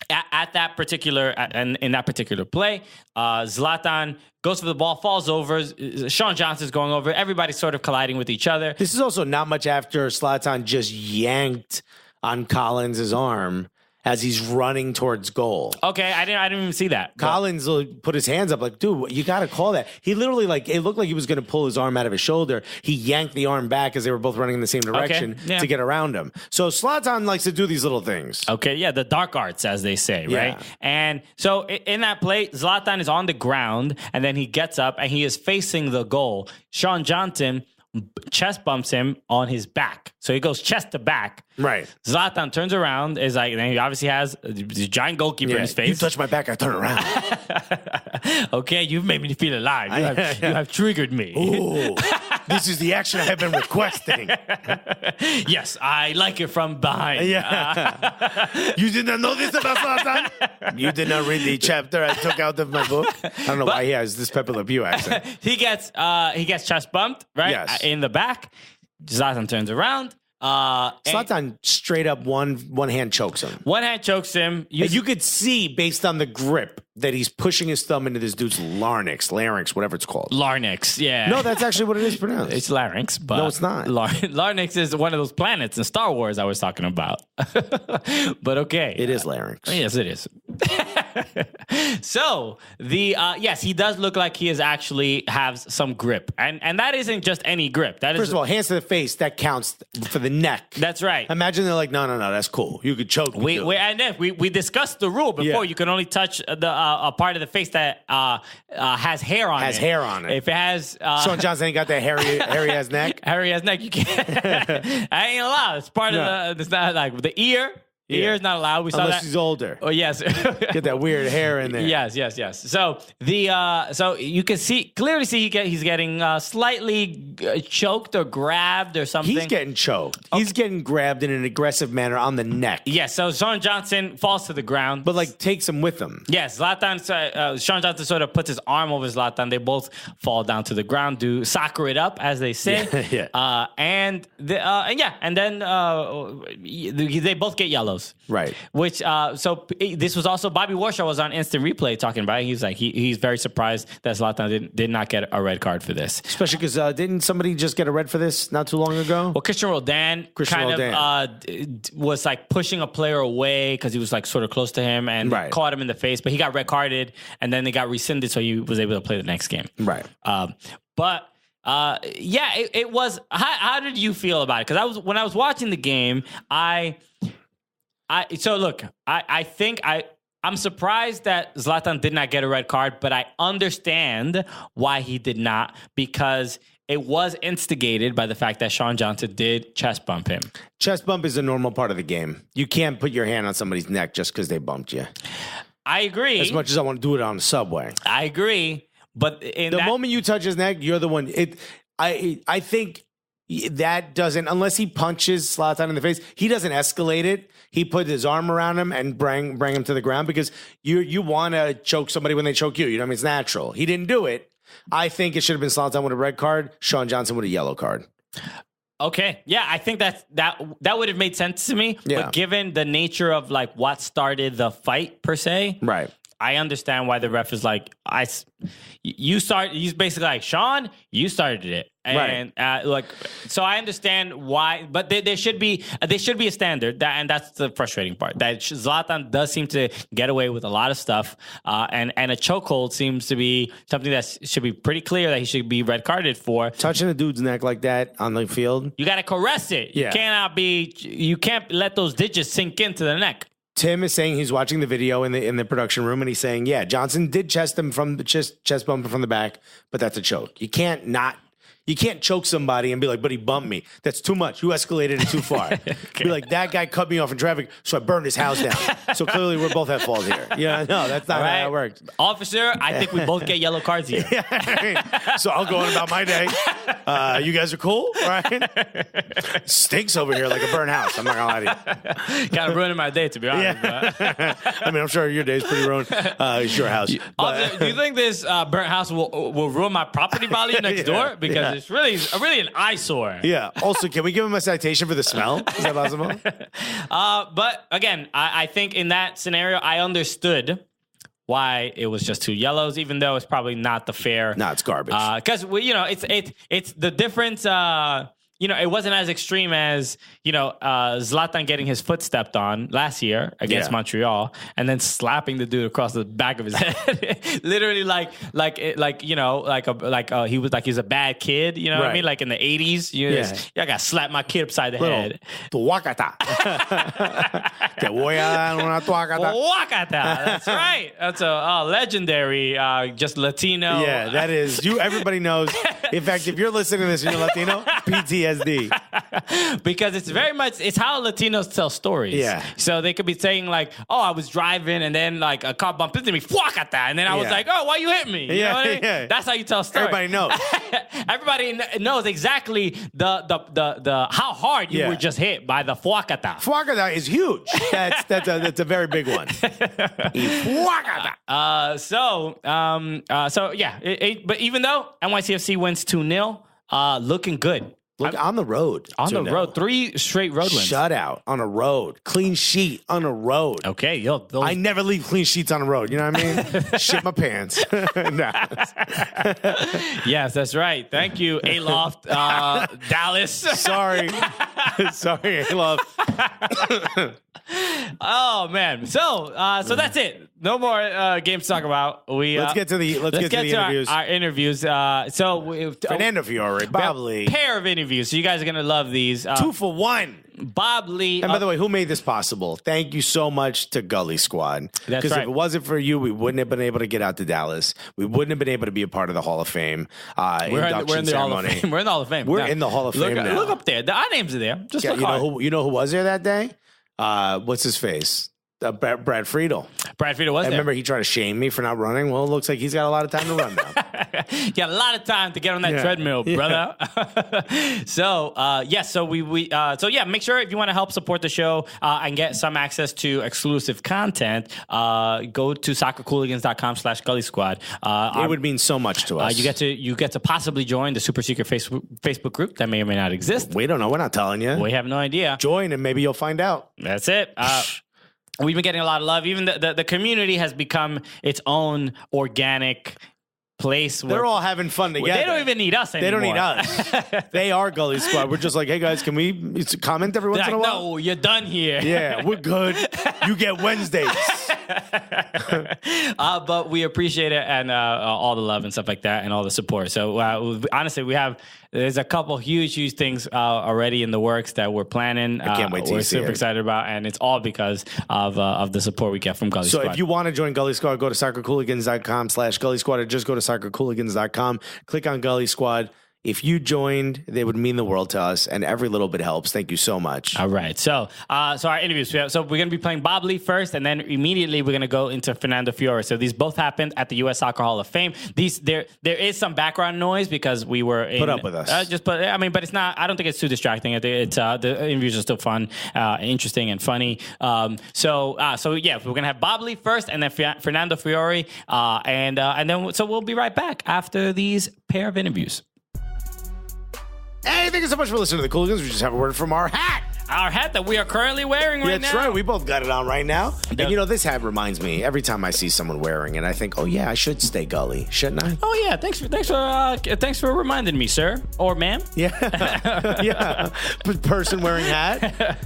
at that particular in that particular play, Zlatan goes for the ball, falls over. Sean Johnson's going over. Everybody's sort of colliding with each other. This is also not much after Zlatan just yanked on Collins' arm as he's running towards goal. Okay, I didn't even see that. Collins put his hands up like, dude, you got to call that. He literally, it looked like he was going to pull his arm out of his shoulder. He yanked the arm back as they were both running in the same direction to get around him. So Zlatan likes to do these little things. Okay, yeah, the dark arts, as they say, right? Yeah. And so in that play, Zlatan is on the ground, and then he gets up, and he is facing the goal. Sean Johnson chest bumps him on his back. So he goes chest to back. Right. Zlatan turns around, is like, and he obviously has a giant goalkeeper in his face. You touch my back, I turn around. Okay, you've made me feel alive. You have triggered me. Ooh, this is the action I have been requesting. Yes, I like it from behind. Yeah. You did not know this about Zlatan? You did not read the chapter I took out of my book? I don't know why he has this Pepe Le Pew accent. He gets chest bumped, right? Yes. In the back. Zlatan turns around. Zlatan straight up one hand chokes him. One hand chokes him. You could see based on the grip that he's pushing his thumb into this dude's larynx, whatever it's called. Larynx, yeah. No, that's actually what it is pronounced. It's larynx, but no, it's not. Larynx is one of those planets in Star Wars I was talking about. But okay, it is larynx. Yes, it is. So yes, he does look like he actually has some grip, and that isn't just any grip. That is, first of all, hands to the face, that counts for the neck. That's right. Imagine they're like, no, that's cool. You could choke me. We discussed the rule before. Yeah. You can only touch a part of the face that has hair on it. Has hair on it. If it has Sean Johnson ain't got that hairy ass neck. Hairy ass neck. You can't. I ain't allowed. It's part of the. It's not like the ear. Ears not allowed. We saw Unless that. he's older. Oh yes. Get that weird hair in there. Yes. So so you can clearly see he's getting slightly choked or grabbed or something. He's getting choked. He's getting grabbed in an aggressive manner on the neck. Yes. So Sean Johnson falls to the ground, But like takes him with him. yes, Zlatan. Sean Johnson sort of puts his arm over Zlatan. They both fall down to the ground, do soccer it up as they say. Yeah. And then they both get yellows. Right. Which this was also Bobby Warshaw was on Instant Replay talking about it. He's like he's very surprised that Zlatan did not get a red card for this. Especially because didn't somebody just get a red for this not too long ago? Well, Christian Roldan was like pushing a player away because he was like sort of close to him and caught him in the face, but he got red carded and then they got rescinded, so he was able to play the next game. Right. It was. How did you feel about it? Because when I was watching the game, I'm surprised that Zlatan did not get a red card, but I understand why he did not, because it was instigated by the fact that Sean Johnson did chest bump him. Chest bump is a normal part of the game. You can't put your hand on somebody's neck just because they bumped you. I agree. As much as I want to do it on the subway. I agree. But the moment you touch his neck, you're the one. I think that doesn't, unless he punches Zlatan in the face, he doesn't escalate it. He put his arm around him and bring him to the ground because you want to choke somebody when they choke you. You know what I mean? It's natural. He didn't do it. I think it should have been Zlatan with a red card, Sean Johnson with a yellow card. Okay. Yeah, I think that would have made sense to me. Yeah. But given the nature of like what started the fight per se, right. I understand why the ref is like, he's basically like, Sean, you started it. And so I understand why, but there should be a standard, and that's the frustrating part. That Zlatan does seem to get away with a lot of stuff, and a chokehold seems to be something that should be pretty clear that he should be red carded for. Touching a dude's neck like that on the field, you got to caress it. Yeah. You can't let those digits sink into the neck. Tim is saying he's watching the video in the production room, and he's saying, yeah, Johnson did chest bump him from the back, but that's a choke. You can't choke somebody and be like, but he bumped me. That's too much. You escalated it too far. Okay. Be like, that guy cut me off in traffic, so I burned his house down. So clearly we're both at fault here. Yeah, no, that's not how it works. Officer, I think we both get yellow cards here. So I'll go on about my day. You guys are cool, right? Stinks over here like a burnt house. I'm not going to lie to you. Kind of ruining my day, to be honest. Yeah. I mean, I'm sure your day's pretty ruined. It's your house. Officer, do you think this burnt house will ruin my property value next door? Because it's really an eyesore. Yeah. Also, can we give him a citation for the smell? Is that possible? But again, I think in that scenario, I understood why it was just 2 yellows, even though it's probably not the fair. No, it's garbage. Because it's the difference. It wasn't as extreme as, Zlatan getting his foot stepped on last year against Montreal and then slapping the dude across the back of his head. Literally he's a bad kid, you know what I mean? Like in the 80s, I got slapped my kid upside the head. Tuacata. Tuacata. That's right. That's a legendary, just Latino. Yeah, that is. Everybody knows. In fact, if you're listening to this and you're Latino, PTSD. Because it's how Latinos tell stories. Yeah. So they could be saying like, oh, I was driving and then like a car bumped into me, and then I was like, oh, why you hit me? You know what I mean? Yeah. That's how you tell stories. Everybody knows. Everybody knows exactly the how hard you were just hit by the fuacata. Fuacata is huge. That's a very big one. But even though NYCFC wins 2-0, looking good. On the road. On the road. 3 straight road wins. Shutout on a road. Clean sheet on a road. Okay. I never leave clean sheets on a road. You know what I mean? Shit my pants. Yes, that's right. Thank you, Aloft, Dallas. Sorry. Sorry, Aloft. Oh, man. So that's it. No more games to talk about. Let's get to the interviews. Our interviews. Fernando Fiore, Bob Lee. Pair of interviews. So you guys are going to love these. 2 for 1. Bob Lee. And by the way, who made this possible? Thank you so much to Gully Squad. That's Because right. if it wasn't for you, we wouldn't have been able to get out to Dallas. We wouldn't have been able to be a part of the Hall of Fame induction ceremony. We're in the Hall of Fame. We're in the Hall of Fame now. Look up there. Our names are there. Just look you know who was there that day? what's his face? Brad Friedel. Brad Friedel was I there. remember he tried to shame me for not running. Well, it looks like he's got a lot of time to run now. You got a lot of time to get on that treadmill, brother. So make sure if you want to help support the show and get some access to exclusive content, go to soccercooligans.com/Gully Squad. It would mean so much to us. You get to possibly join the super secret Facebook group that may or may not exist. We don't know. We're not telling you. We have no idea. Join and maybe you'll find out. That's it. We've been getting a lot of love. Even the community has become its own organic place. They're all having fun together. They don't even need us anymore. They don't need us. They are Gully Squad. We're just like, hey guys, can we comment every once in a while? No, you're done here. Yeah, we're good. You get Wednesdays. But we appreciate it and all the love and stuff like that and all the support. So honestly, there's a couple huge things already in the works that we're planning. I can't wait to see it. We're super excited about, and it's all because of the support we get from Gully Squad. So if you want to join Gully Squad, go to soccercooligans.com/Gully Squad, or just go to soccercooligans.com, click on Gully Squad. If you joined, they would mean the world to us, and every little bit helps. Thank you so much. All right. So our interviews. So we're going to be playing BABAY first, and then immediately we're going to go into Fernando Fiore. So these both happened at the U.S. Soccer Hall of Fame. There is some background noise because we were put up with us. But it's not. I don't think it's too distracting. It's the interviews are still fun, interesting, and funny. So we're going to have BABAY first, and then Fernando Fiore, and then we'll be right back after these pair of interviews. Hey, thank you so much for listening to the Cooligans. We just have a word from our hat. Our hat that we are currently wearing right now. That's right. We both got it on right now. And this hat reminds me every time I see someone wearing it, I think, oh yeah, I should stay Gully, shouldn't I? Oh yeah, thanks for reminding me, sir or ma'am. Yeah, yeah. Person wearing hat.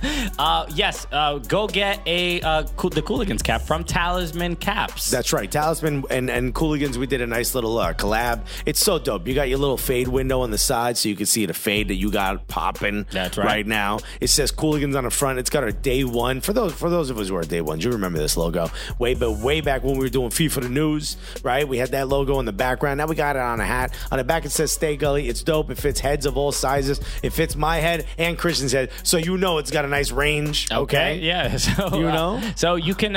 Yes. Go get the Cooligans cap from Talisman Caps. That's right. Talisman and Cooligans. We did a nice little collab. It's so dope. You got your little fade window on the side, so you can see the fade that you got popping. That's right. Right now, it says Cooligans on the front. It's got our day one. For those of us who are day ones, you remember this logo way back when we were doing FIFA the News, right? We had that logo in the background. Now we got it on a hat. On the back it says Stay Gully. It's dope. It fits heads of all sizes. It fits my head and Christian's head, so it's got a nice range. Okay. Yeah. So so you can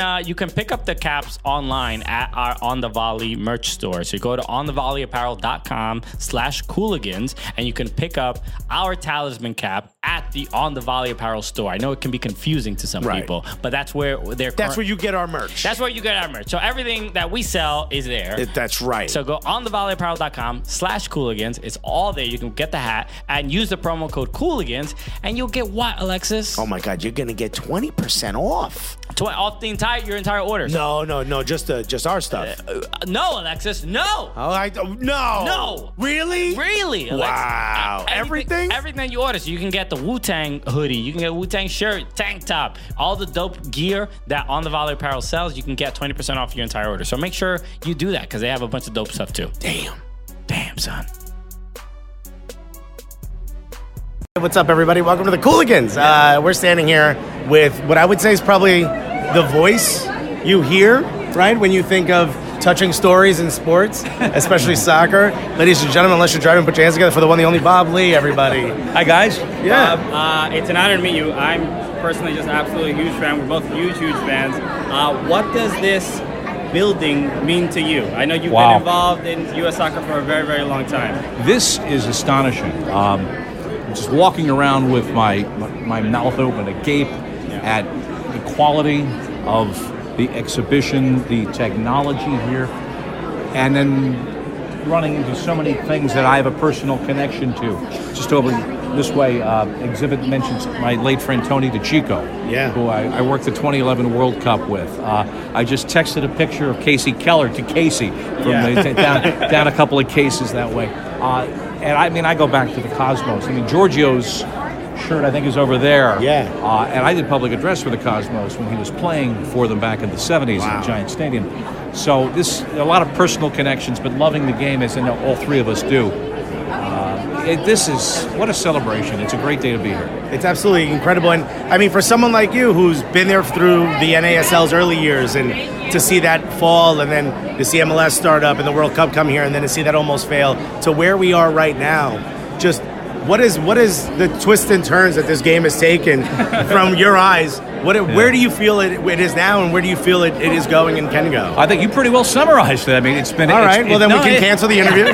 pick up the caps online at our On the Volley merch store. So you go to onthevolleyapparel.com/Cooligans and you can pick up our Talisman cap at the On the Volley Apparel store. I know it can be confusing to some people, but that's where that's where you get our merch. That's where you get our merch. So everything that we sell is there. That's right. So go on thevolleyapparel.com/Cooligans. It's all there. You can get the hat and use the promo code Cooligans, and you'll get what, Alexis? Oh my God, you're gonna get 20% off. Off your entire order. No, just our stuff. No, Alexis, no. No. Really? Really? Alexis, wow. Everything that you order. So you can get the Wu-Tang hoodie. You can get a Wu-Tang shirt, tank top, all the dope gear that On the Volley Apparel sells. You can get 20% off your entire order. So make sure you do that because they have a bunch of dope stuff too. Damn, son. What's up, everybody? Welcome to the Cooligans. We're standing here with what I would say is probably the voice you hear, right, when you think of touching stories in sports, especially soccer. Ladies and gentlemen, unless you're driving, put your hands together for the one, the only Bob Lee, everybody. Hi, guys. Yeah. It's an honor to meet you. I'm personally just absolutely a huge fan. We're both huge fans. What does this building mean to you? I know you've been involved in U.S. soccer for a very, very long time. This is astonishing. Just walking around with my mouth open, agape at the quality of the exhibition, the technology here, and then running into so many things that I have a personal connection to. Just over this way, exhibit mentions my late friend Tony DeChico, who I worked the 2011 World Cup with. I just texted a picture of Casey Keller to Casey from down a couple of cases that way. And I go back to the Cosmos. Giorgio's shirt, I think, is over there. Yeah. And I did public address for the Cosmos when he was playing for them back in the 70s at Giant Stadium. So a lot of personal connections, but loving the game as I know all three of us do. What a celebration. It's a great day to be here. It's absolutely incredible. And for someone like you who's been there through the NASL's early years and to see that fall and then to see MLS start up and the World Cup come here and then to see that almost fail to where we are right now, just what is the twists and turns that this game has taken from your eyes Where do you feel it is now, and where do you feel it is going and can go? I think you pretty well summarized it. I mean, it's been all right. Well, then we can cancel the interview.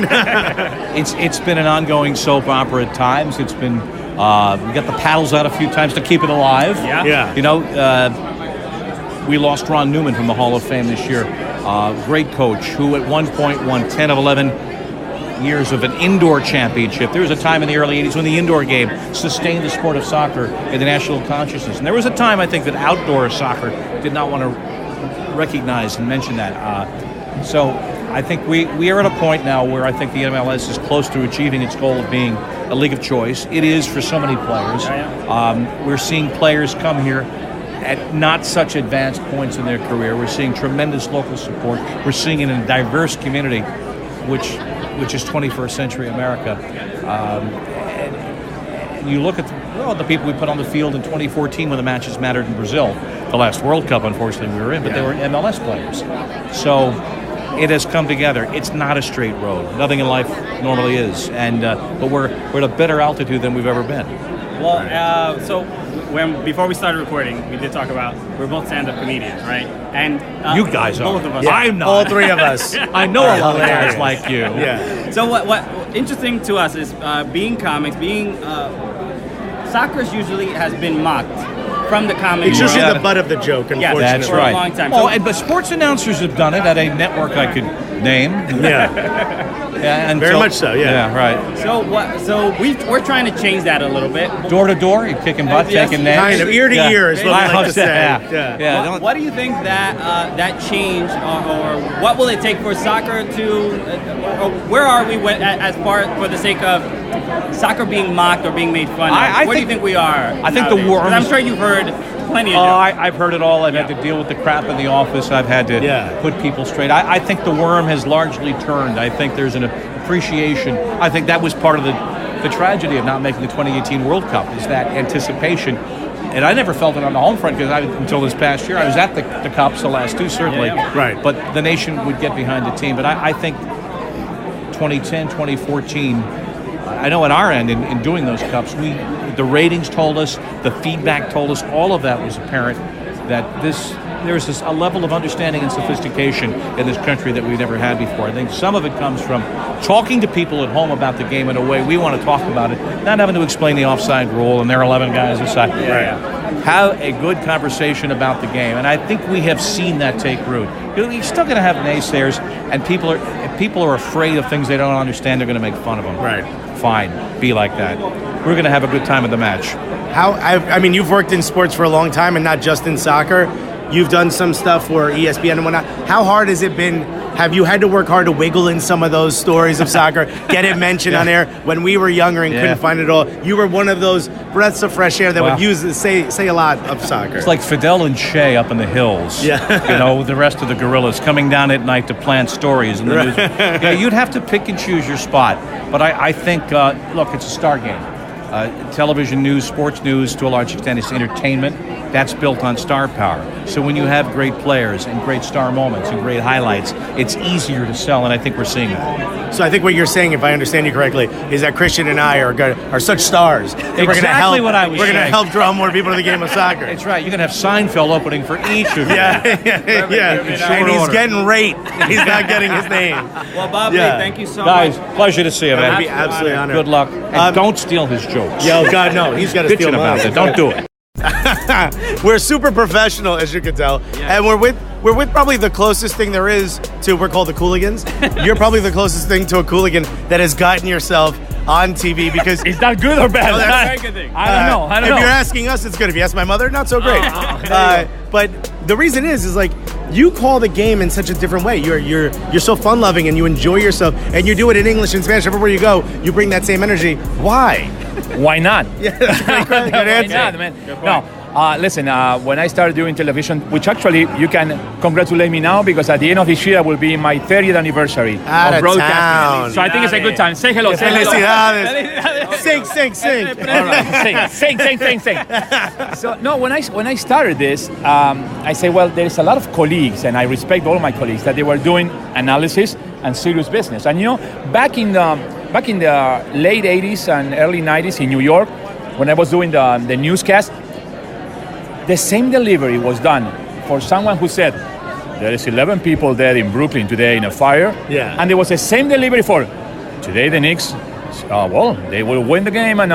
It's been an ongoing soap opera at times. It's been we got the paddles out a few times to keep it alive. Yeah. You know, we lost Ron Newman from the Hall of Fame this year. Great coach who at one point won 10 of 11 years of an indoor championship. There was a time in the early 80s when the indoor game sustained the sport of soccer in the national consciousness. And there was a time, I think, that outdoor soccer did not want to recognize and mention that. So I think we are at a point now where I think the MLS is close to achieving its goal of being a league of choice. It is for so many players. We're seeing players come here at not such advanced points in their career. We're seeing tremendous local support. We're seeing it in a diverse community, which is 21st century America. And you look at the people we put on the field in 2014 when the matches mattered in Brazil. The last World Cup, unfortunately, we were in, but they were MLS players. So it has come together. It's not a straight road. Nothing in life normally is. And but we're at a better altitude than we've ever been. Well, so before we started recording, we did talk about we're both stand-up comedians, right? And you guys are. Both of us. Yeah, I'm not. All three of us. I know a lot of guys like you. Yeah. So what interesting to us is being comics, soccer usually has been mocked from the comedy It's world. usually the butt of the joke, unfortunately. That's for right. a long time. But sports announcers have done it at a network I could name. Yeah. Very much so, yeah. Yeah, right. So we're trying to change that a little bit. Door to door, you're kicking butt, Yes. taking names. Kind of ear to ear is what I like to say. Yeah. What do you think that change, or what will it take for soccer to, or where are we as far for the sake of soccer being mocked or being made fun of? Where do you think we are? I think the nowadays? worms. 'Cause I'm sure you've heard plenty of Oh, jokes. I've heard it all. I've had to deal with the crap in the office. I've had to put people straight. I think the worm has largely turned. I think there's an appreciation. I think that was part of the tragedy of not making the 2018 World Cup, is that anticipation. And I never felt it on the home front because until this past year, I was at the Cups, the last two certainly. Yeah. Right. But the nation would get behind the team. But I think 2010, 2014, I know at our end in doing those Cups, the ratings told us, the feedback told us, all of that was apparent that there's a level of understanding and sophistication in this country that we've never had before. I think some of it comes from talking to people at home about the game in a way we want to talk about it, not having to explain the offside rule and there are 11 guys aside. Have a good conversation about the game, and I think we have seen that take root. You're still going to have naysayers, and if people are afraid of things they don't understand, they're going to make fun of them. Right. Fine, be like that. We're going to have a good time at the match. I mean, you've worked in sports for a long time and not just in soccer. You've done some stuff for ESPN and whatnot. How hard has it been? Have you had to work hard to wiggle in some of those stories of soccer, get it mentioned on air? When we were younger and couldn't find it all, you were one of those breaths of fresh air that would say a lot of soccer. It's like Fidel and Che up in the hills. Yeah. The rest of the gorillas coming down at night to plant stories in the news. You'd have to pick and choose your spot. But I think, look, it's a star game. Television news, sports news, to a large extent, is entertainment. That's built on star power. So when you have great players and great star moments and great highlights, it's easier to sell, and I think we're seeing that. So I think what you're saying, if I understand you correctly, is that Christian and I are such stars. That we're going to help. What I was We're going to saying. help draw more people to the game of soccer. That's right. You're going to have Seinfeld opening for each of you. Yeah. And he's order. getting rate. He's not getting his name. Well, Bobby, thank you so Guys, much. pleasure to see you, man. I'd be absolutely honored. Good luck. And don't steal his jokes. Yo, God, no. He's got to steal Bitching about mine. it. Don't do it. We're super professional, as you can tell, and we're with probably the closest thing there is to. We're called the Cooooligans. You're probably the closest thing to a Cooligan that has gotten yourself on TV because Is that good or bad? No, that's Very good thing. I don't know. If you're asking us, it's good. If you ask my mother, not so great. But the reason is like you call the game in such a different way. You're so fun loving and you enjoy yourself, and you do it in English and Spanish. Everywhere you go, you bring that same energy. Why? Why not? Yeah, that's a good Why answer. not, man? No. Listen, when I started doing television, which actually you can congratulate me now because at the end of this year will be my 30th anniversary Out of of broadcasting. town. So I think it's a good time. Say hello. Say hello. Felicidades. Sing. All right. Sing. So no, when I started this, I say, well, there is a lot of colleagues, and I respect all my colleagues that they were doing analysis and serious business. And back in the late 80s and early 90s in New York, when I was doing the newscast, the same delivery was done for someone who said, there is 11 people dead in Brooklyn today in a fire. Yeah. And there was the same delivery for today the Knicks, well, they will win the game. And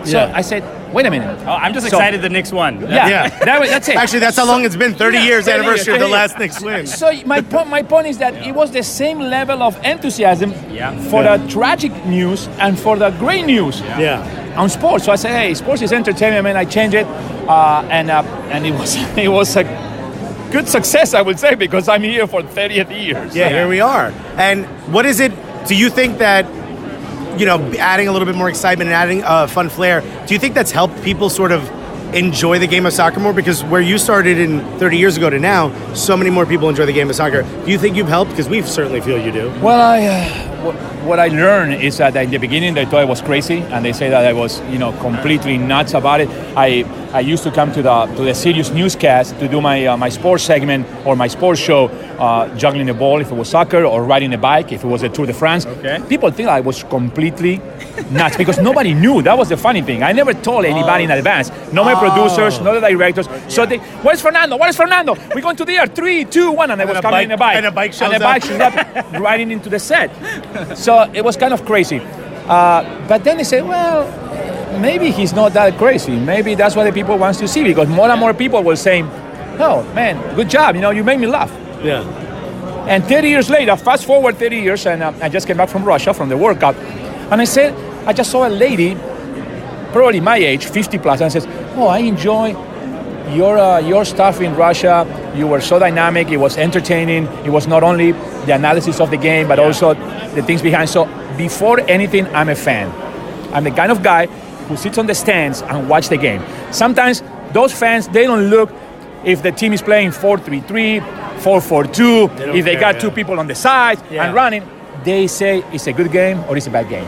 so Yeah. I said, wait a minute. Oh, I'm just excited the Knicks won. Yeah, that's it. Actually, that's how long it's been. 30 years 30 anniversary of the years. last Knicks win. So my point is that it was the same level of enthusiasm for Yeah. the tragic news and for the great news Yeah. on sports. So I said, hey, sports is entertainment, man. I changed it, and it was a good success, I would say, because I'm here for 30th years. Yeah, here we are. And what is it, do you think that, adding a little bit more excitement and adding a fun flair, do you think that's helped people sort of enjoy the game of soccer more? Because where you started in 30 years ago to now, so many more people enjoy the game of soccer. Do you think you've helped? Because we certainly feel you do. Well, what I learned is that in the beginning they thought I was crazy, and they say that I was, completely nuts about it. I used to come to the Sirius newscast to do my sports segment or my sports show, juggling the ball if it was soccer, or riding a bike if it was a Tour de France. Okay. People think I was completely nuts because nobody knew. That was the funny thing. I never told anybody in advance. No my producers, no the directors. So they, where's Fernando? Where's Fernando? We're going to the air. 3, 2, 1, and I was coming in a bike. And a bike shows and the bike showed up riding into the set. So it was kind of crazy. But then they said, well, maybe he's not that crazy. Maybe that's what the people wants to see, because more and more people were saying, oh, man, good job. You made me laugh. Yeah. And 30 years later, fast forward 30 years, and I just came back from Russia, from the World Cup. And I said, I just saw a lady, probably my age, 50 plus, and says, oh, I enjoy your stuff in Russia. You were so dynamic. It was entertaining. It was not only the analysis of the game, but also the things behind. So before anything, I'm a fan. I'm the kind of guy who sits on the stands and watch the game. Sometimes those fans, they don't look if the team is playing 4-3-3, 4-4-2, if they got two people on the side and running. They say it's a good game or it's a bad game.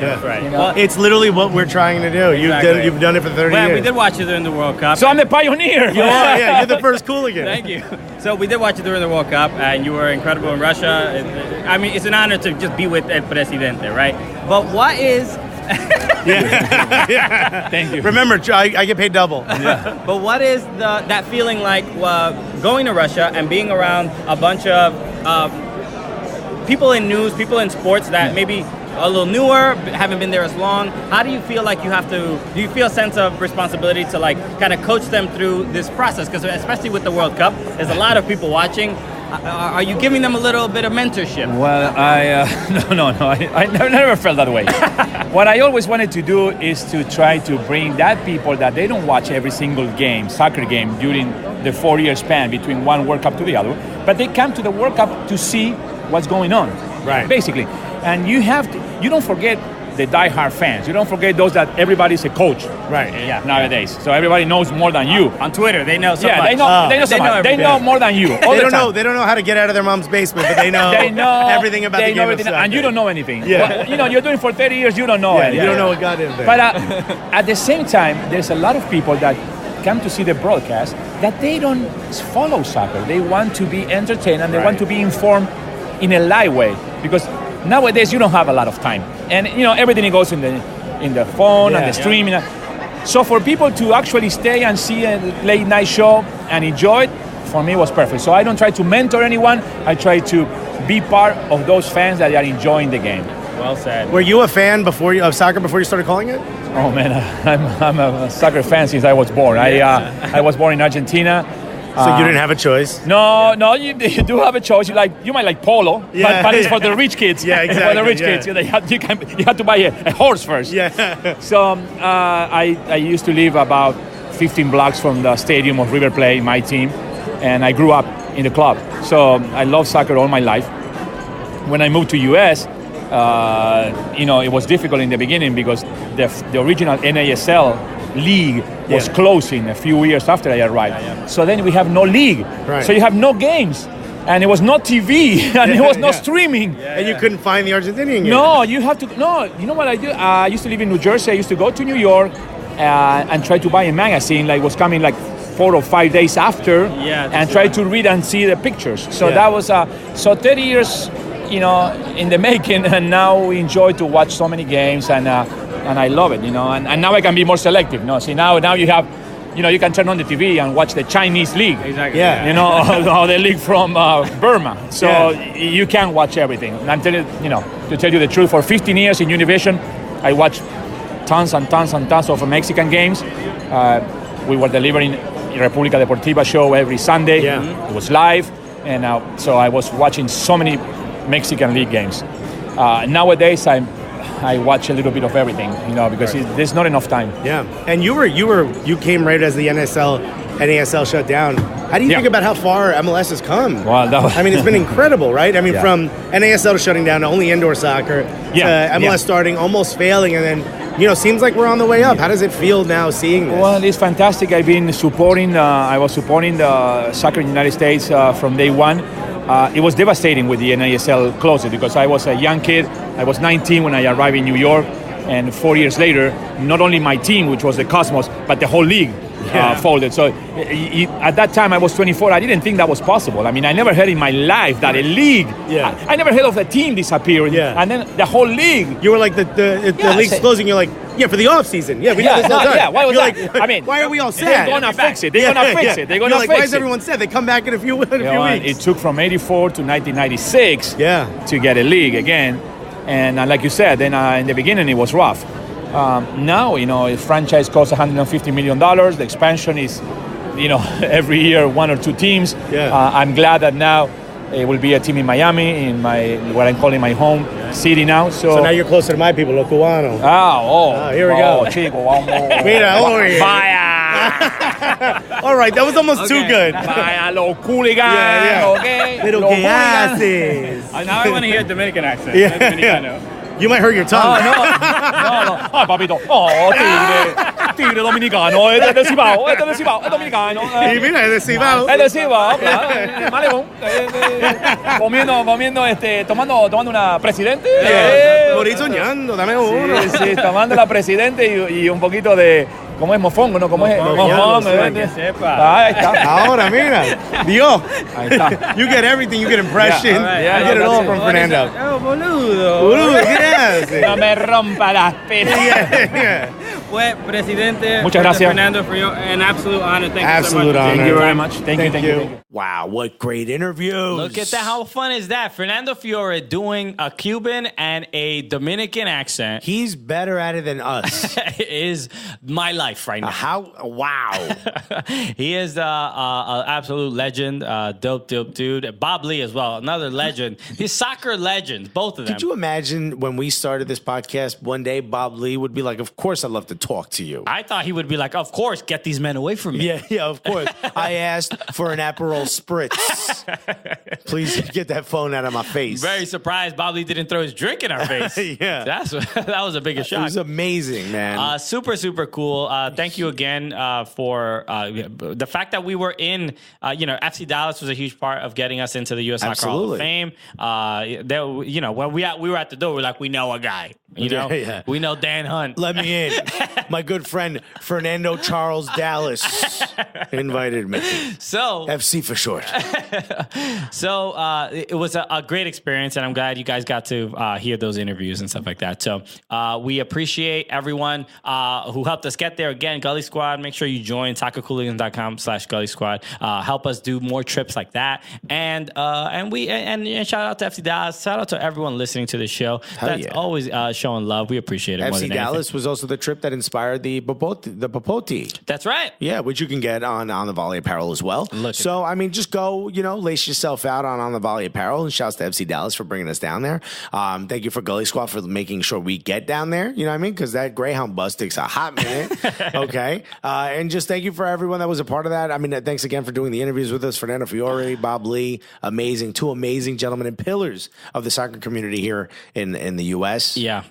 Yeah. Right. Well, it's literally what we're trying to do. Exactly. You've done it for 30 Well, years. we did watch you during the World Cup. So I'm the pioneer. You are, yeah. You're the first cooligan. Thank you. So we did watch you during the World Cup, and you were incredible in Russia. I mean, it's an honor to just be with El Presidente, right? But what is... Yeah. Thank you. Remember, I get paid double. But what is that feeling like going to Russia and being around a bunch of people in news, people in sports that maybe a little newer, haven't been there as long? How do you feel like do you feel a sense of responsibility to kind of coach them through this process? Because especially with the World Cup, there's a lot of people watching. Are you giving them a little bit of mentorship? Well, I never felt that way. What I always wanted to do is to try to bring that people that they don't watch every single game, soccer game, during the 4-year span between one World Cup to the other, but they come to the World Cup to see what's going on, right? Basically, and you don't forget the die-hard fans. You don't forget those that everybody's a coach, right? Yeah, nowadays. So everybody knows more than you. On Twitter, they know so much. They know so much. They know more than you. They don't know how to get out of their mom's basement, but they know everything about the game of soccer. And you don't know anything. Yeah. Well, you're doing it for 30 years. You don't know anything. You don't know what got in there. But at the same time, there's a lot of people that come to see the broadcast that they don't follow soccer. They want to be entertained and they want to be informed in a light way, because nowadays you don't have a lot of time, and everything goes in the phone and the streaming. So for people to actually stay and see a late night show and enjoy it, for me was perfect. So I don't try to mentor anyone. I try to be part of those fans that are enjoying the game. Well said. Were you a fan of soccer before you started calling it? Oh man, I'm a soccer fan since I was born. I was born in Argentina. So you didn't have a choice? No, you do have a choice. You might like polo, but it's for the rich kids. Yeah, exactly. For the rich kids, you have to buy a horse first. Yeah. So I used to live about 15 blocks from the stadium of River Plate, my team, and I grew up in the club. So I love soccer all my life. When I moved to US, it was difficult in the beginning because the original NASL league was closing a few years after I arrived. So then we have no league. Right. So you have no games. And it was no TV. And it was no streaming. And you couldn't find the Argentinian game. No, you have to. No, you know what I do? I used to live in New Jersey. I used to go to New York and try to buy a magazine was coming 4 or 5 days after, and try to read and see the pictures. So that was 30 years, in the making, and now we enjoy to watch so many games, and I love it, and now I can be more selective. See, now you have you can turn on the TV and watch the Chinese league. Exactly. Yeah. Or the league from Burma. So you can watch everything. And I'm telling to tell you the truth, for 15 years in Univision, I watched tons and tons and tons of Mexican games. We were delivering República Deportiva show every Sunday. Yeah. It was live, and so I was watching so many Mexican league games. Nowadays, I watch a little bit of everything, because there's not enough time. Yeah, and you came right as the NASL shut down. How do you think about how far MLS has come? Well, I mean, it's been incredible, right? I mean, from NASL shutting down to only indoor soccer, to MLS starting, almost failing, and then, seems like we're on the way up. How does it feel now seeing this? Well, it's fantastic. I've been supporting, I was supporting the soccer in the United States from day one. It was devastating with the NASL closing because I was a young kid. I was 19 when I arrived in New York, and 4 years later, not only my team, which was the Cosmos, but the whole league folded. So at that time, I was 24. I didn't think that was possible. I mean, I never heard in my life that a league. Yeah. I never heard of a team disappearing. Yeah. And then the whole league. You were like the league's closing. You're like, for the off season. Yeah, we did this all the time. Yeah, why was You're that? Like, I mean, why are we all sad? They're gonna fix it. They're gonna fix it. They're gonna like, fix it. why is everyone sad? They come back in a few weeks. It took from 84 to 1996 to get a league again. And like you said, then in the beginning it was rough. Now, a franchise costs $150 million. The expansion is, every year 1 or 2 teams. I'm glad that now it will be a team in Miami, in what I'm calling my home city now. So now you're closer to my people, los cubanos. Here we go. Chico, vamos. Mira, Vaya. All right, that was almost too good. Vaya, los COOOOLIGANS, okay? Pero Los que hooligans. haces? Now I want to hear Dominican accent. Yeah. You might hurt your tongue. No. Ay, papito. Tigre dominicano. Este es de Cibao. Es dominicano. Y mira, es de Cibao. Es de Cibao, claro. Malecón. Comiendo, tomando una presidente. Morí soñando, dame uno. Sí, tomando la presidente y un poquito de... ¿Cómo es mofongo, no? ¿Cómo es? Mofón, que sepa. Ahí está. Ahora, mira. Dios. Ahí está. You get everything. You get impression. Yeah, you get it all from Fernando. Oh, boludo. Boludo, ¿qué haces? No me rompa las penas. Well, Presidente. Muchas gracias. Fernando, for an absolute honor. Thank you so Absolute much. honor. Thank you very much. Thank you. Wow, what great interviews. Look at that. How fun is that? Fernando Fiore doing a Cuban and a Dominican accent. He's better at it than us. Is my life right now. Wow. He is an absolute legend, dope dude. Bob Lee as well, another legend. He's soccer legends, both of them. Could you imagine when we started this podcast, one day Bob Lee would be like, of course I'd love to talk to you. I thought he would be like, of course, get these men away from me. Yeah, of course. I asked for an Aperol Spritz. Please get that phone out of my face. Very surprised Bob Lee didn't throw his drink in our face. Yeah. That was a bigger shock. It was amazing, man. Super cool. Thank you again for the fact that we were in, FC Dallas was a huge part of getting us into the U.S. Soccer Hall of Fame. When we were at the door, we're like, we know a guy. We know Dan Hunt. Let me in. My good friend Fernando Charles Dallas invited me. So FC for short. So it was a great experience, and I'm glad you guys got to hear those interviews and stuff like that. So we appreciate everyone who helped us get there. Again, Gully Squad, make sure you join soccercooligans.com/Gully Squad. Help us do more trips like that. And shout out to FC Dallas. Shout out to everyone listening to the show. That's always showing love. We appreciate it. FC Dallas was also the trip that inspired the Popoti. That's right. Yeah, which you can get on the Volley apparel as well. So, I mean, just go, lace yourself out on the Volley apparel. And shouts to FC Dallas for bringing us down there. Thank you for Gully Squad for making sure we get down there. You know what I mean? Because that Greyhound bus takes a hot minute. Okay. And just thank you for everyone that was a part of that. I mean, thanks again for doing the interviews with us. Fernando Fiore, Bob Lee, amazing. 2 amazing gentlemen and pillars of the soccer community here in the U.S. Yeah.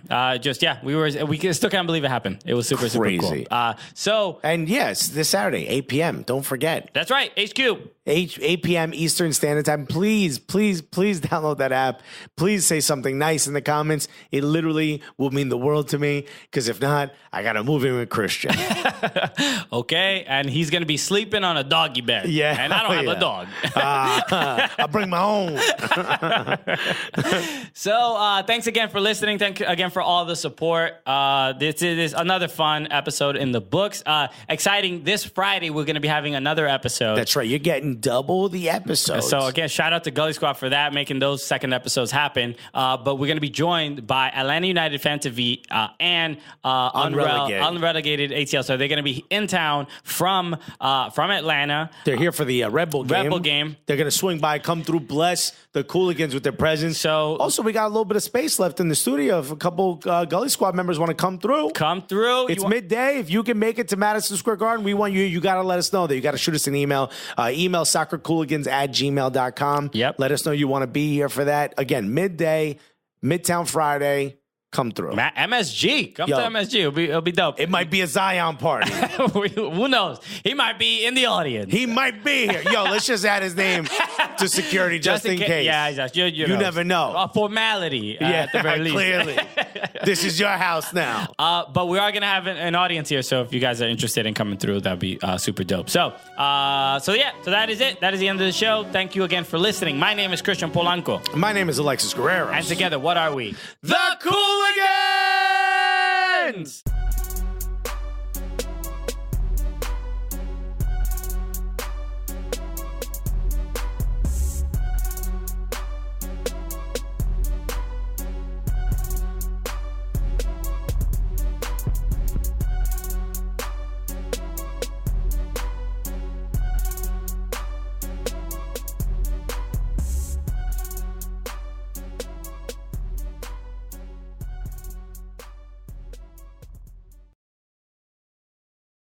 We still can't believe it happened. It was super crazy. Super cool. And yes, this Saturday, 8 p.m. Don't forget. That's right. HQ. 8 p.m. Eastern Standard Time. Please, please, please download that app. Please say something nice in the comments. It literally will mean the world to me, because if not, I got to move in with Christian. Okay, and he's going to be sleeping on a doggy bed. Yeah. And I don't have a dog. I'll bring my own. So thanks again for listening. Thank you again for all the support. This is another fun episode in the books. Exciting. This Friday, we're going to be having another episode. That's right. You're getting double the episodes. So again, shout out to Gully Squad for that, making those second episops happen. But we're going to be joined by Atlanta United Fan TV and unrelegated ATL. So they're going to be in town from Atlanta. They're here for the Red Bull game. They're going to swing by, come through, bless the Cooooligans with their presence. So also, we got a little bit of space left in the studio. If a couple Gully Squad members want to come through. It's midday. If you can make it to Madison Square Garden, we want you. You got to let us know that. You got to shoot us an email. Email soccercooligans@gmail.com. Yep. Let us know you want to be here for that. Again, midday, Midtown Friday. Come through. MSG. Come to MSG. It'll be dope. It might be a Zion party. Who knows? He might be in the audience. He might be here. Yo, let's just add his name to security just in case. Yeah, you know. Never know. A formality. At the very least. Clearly. This is your house now. But we are going to have an audience here, so if you guys are interested in coming through, that'd be super dope. So that is it. That is the end of the show. Thank you again for listening. My name is Christian Polanco. My name is Alexis Guerrero. And together, what are we? The Cooooligans!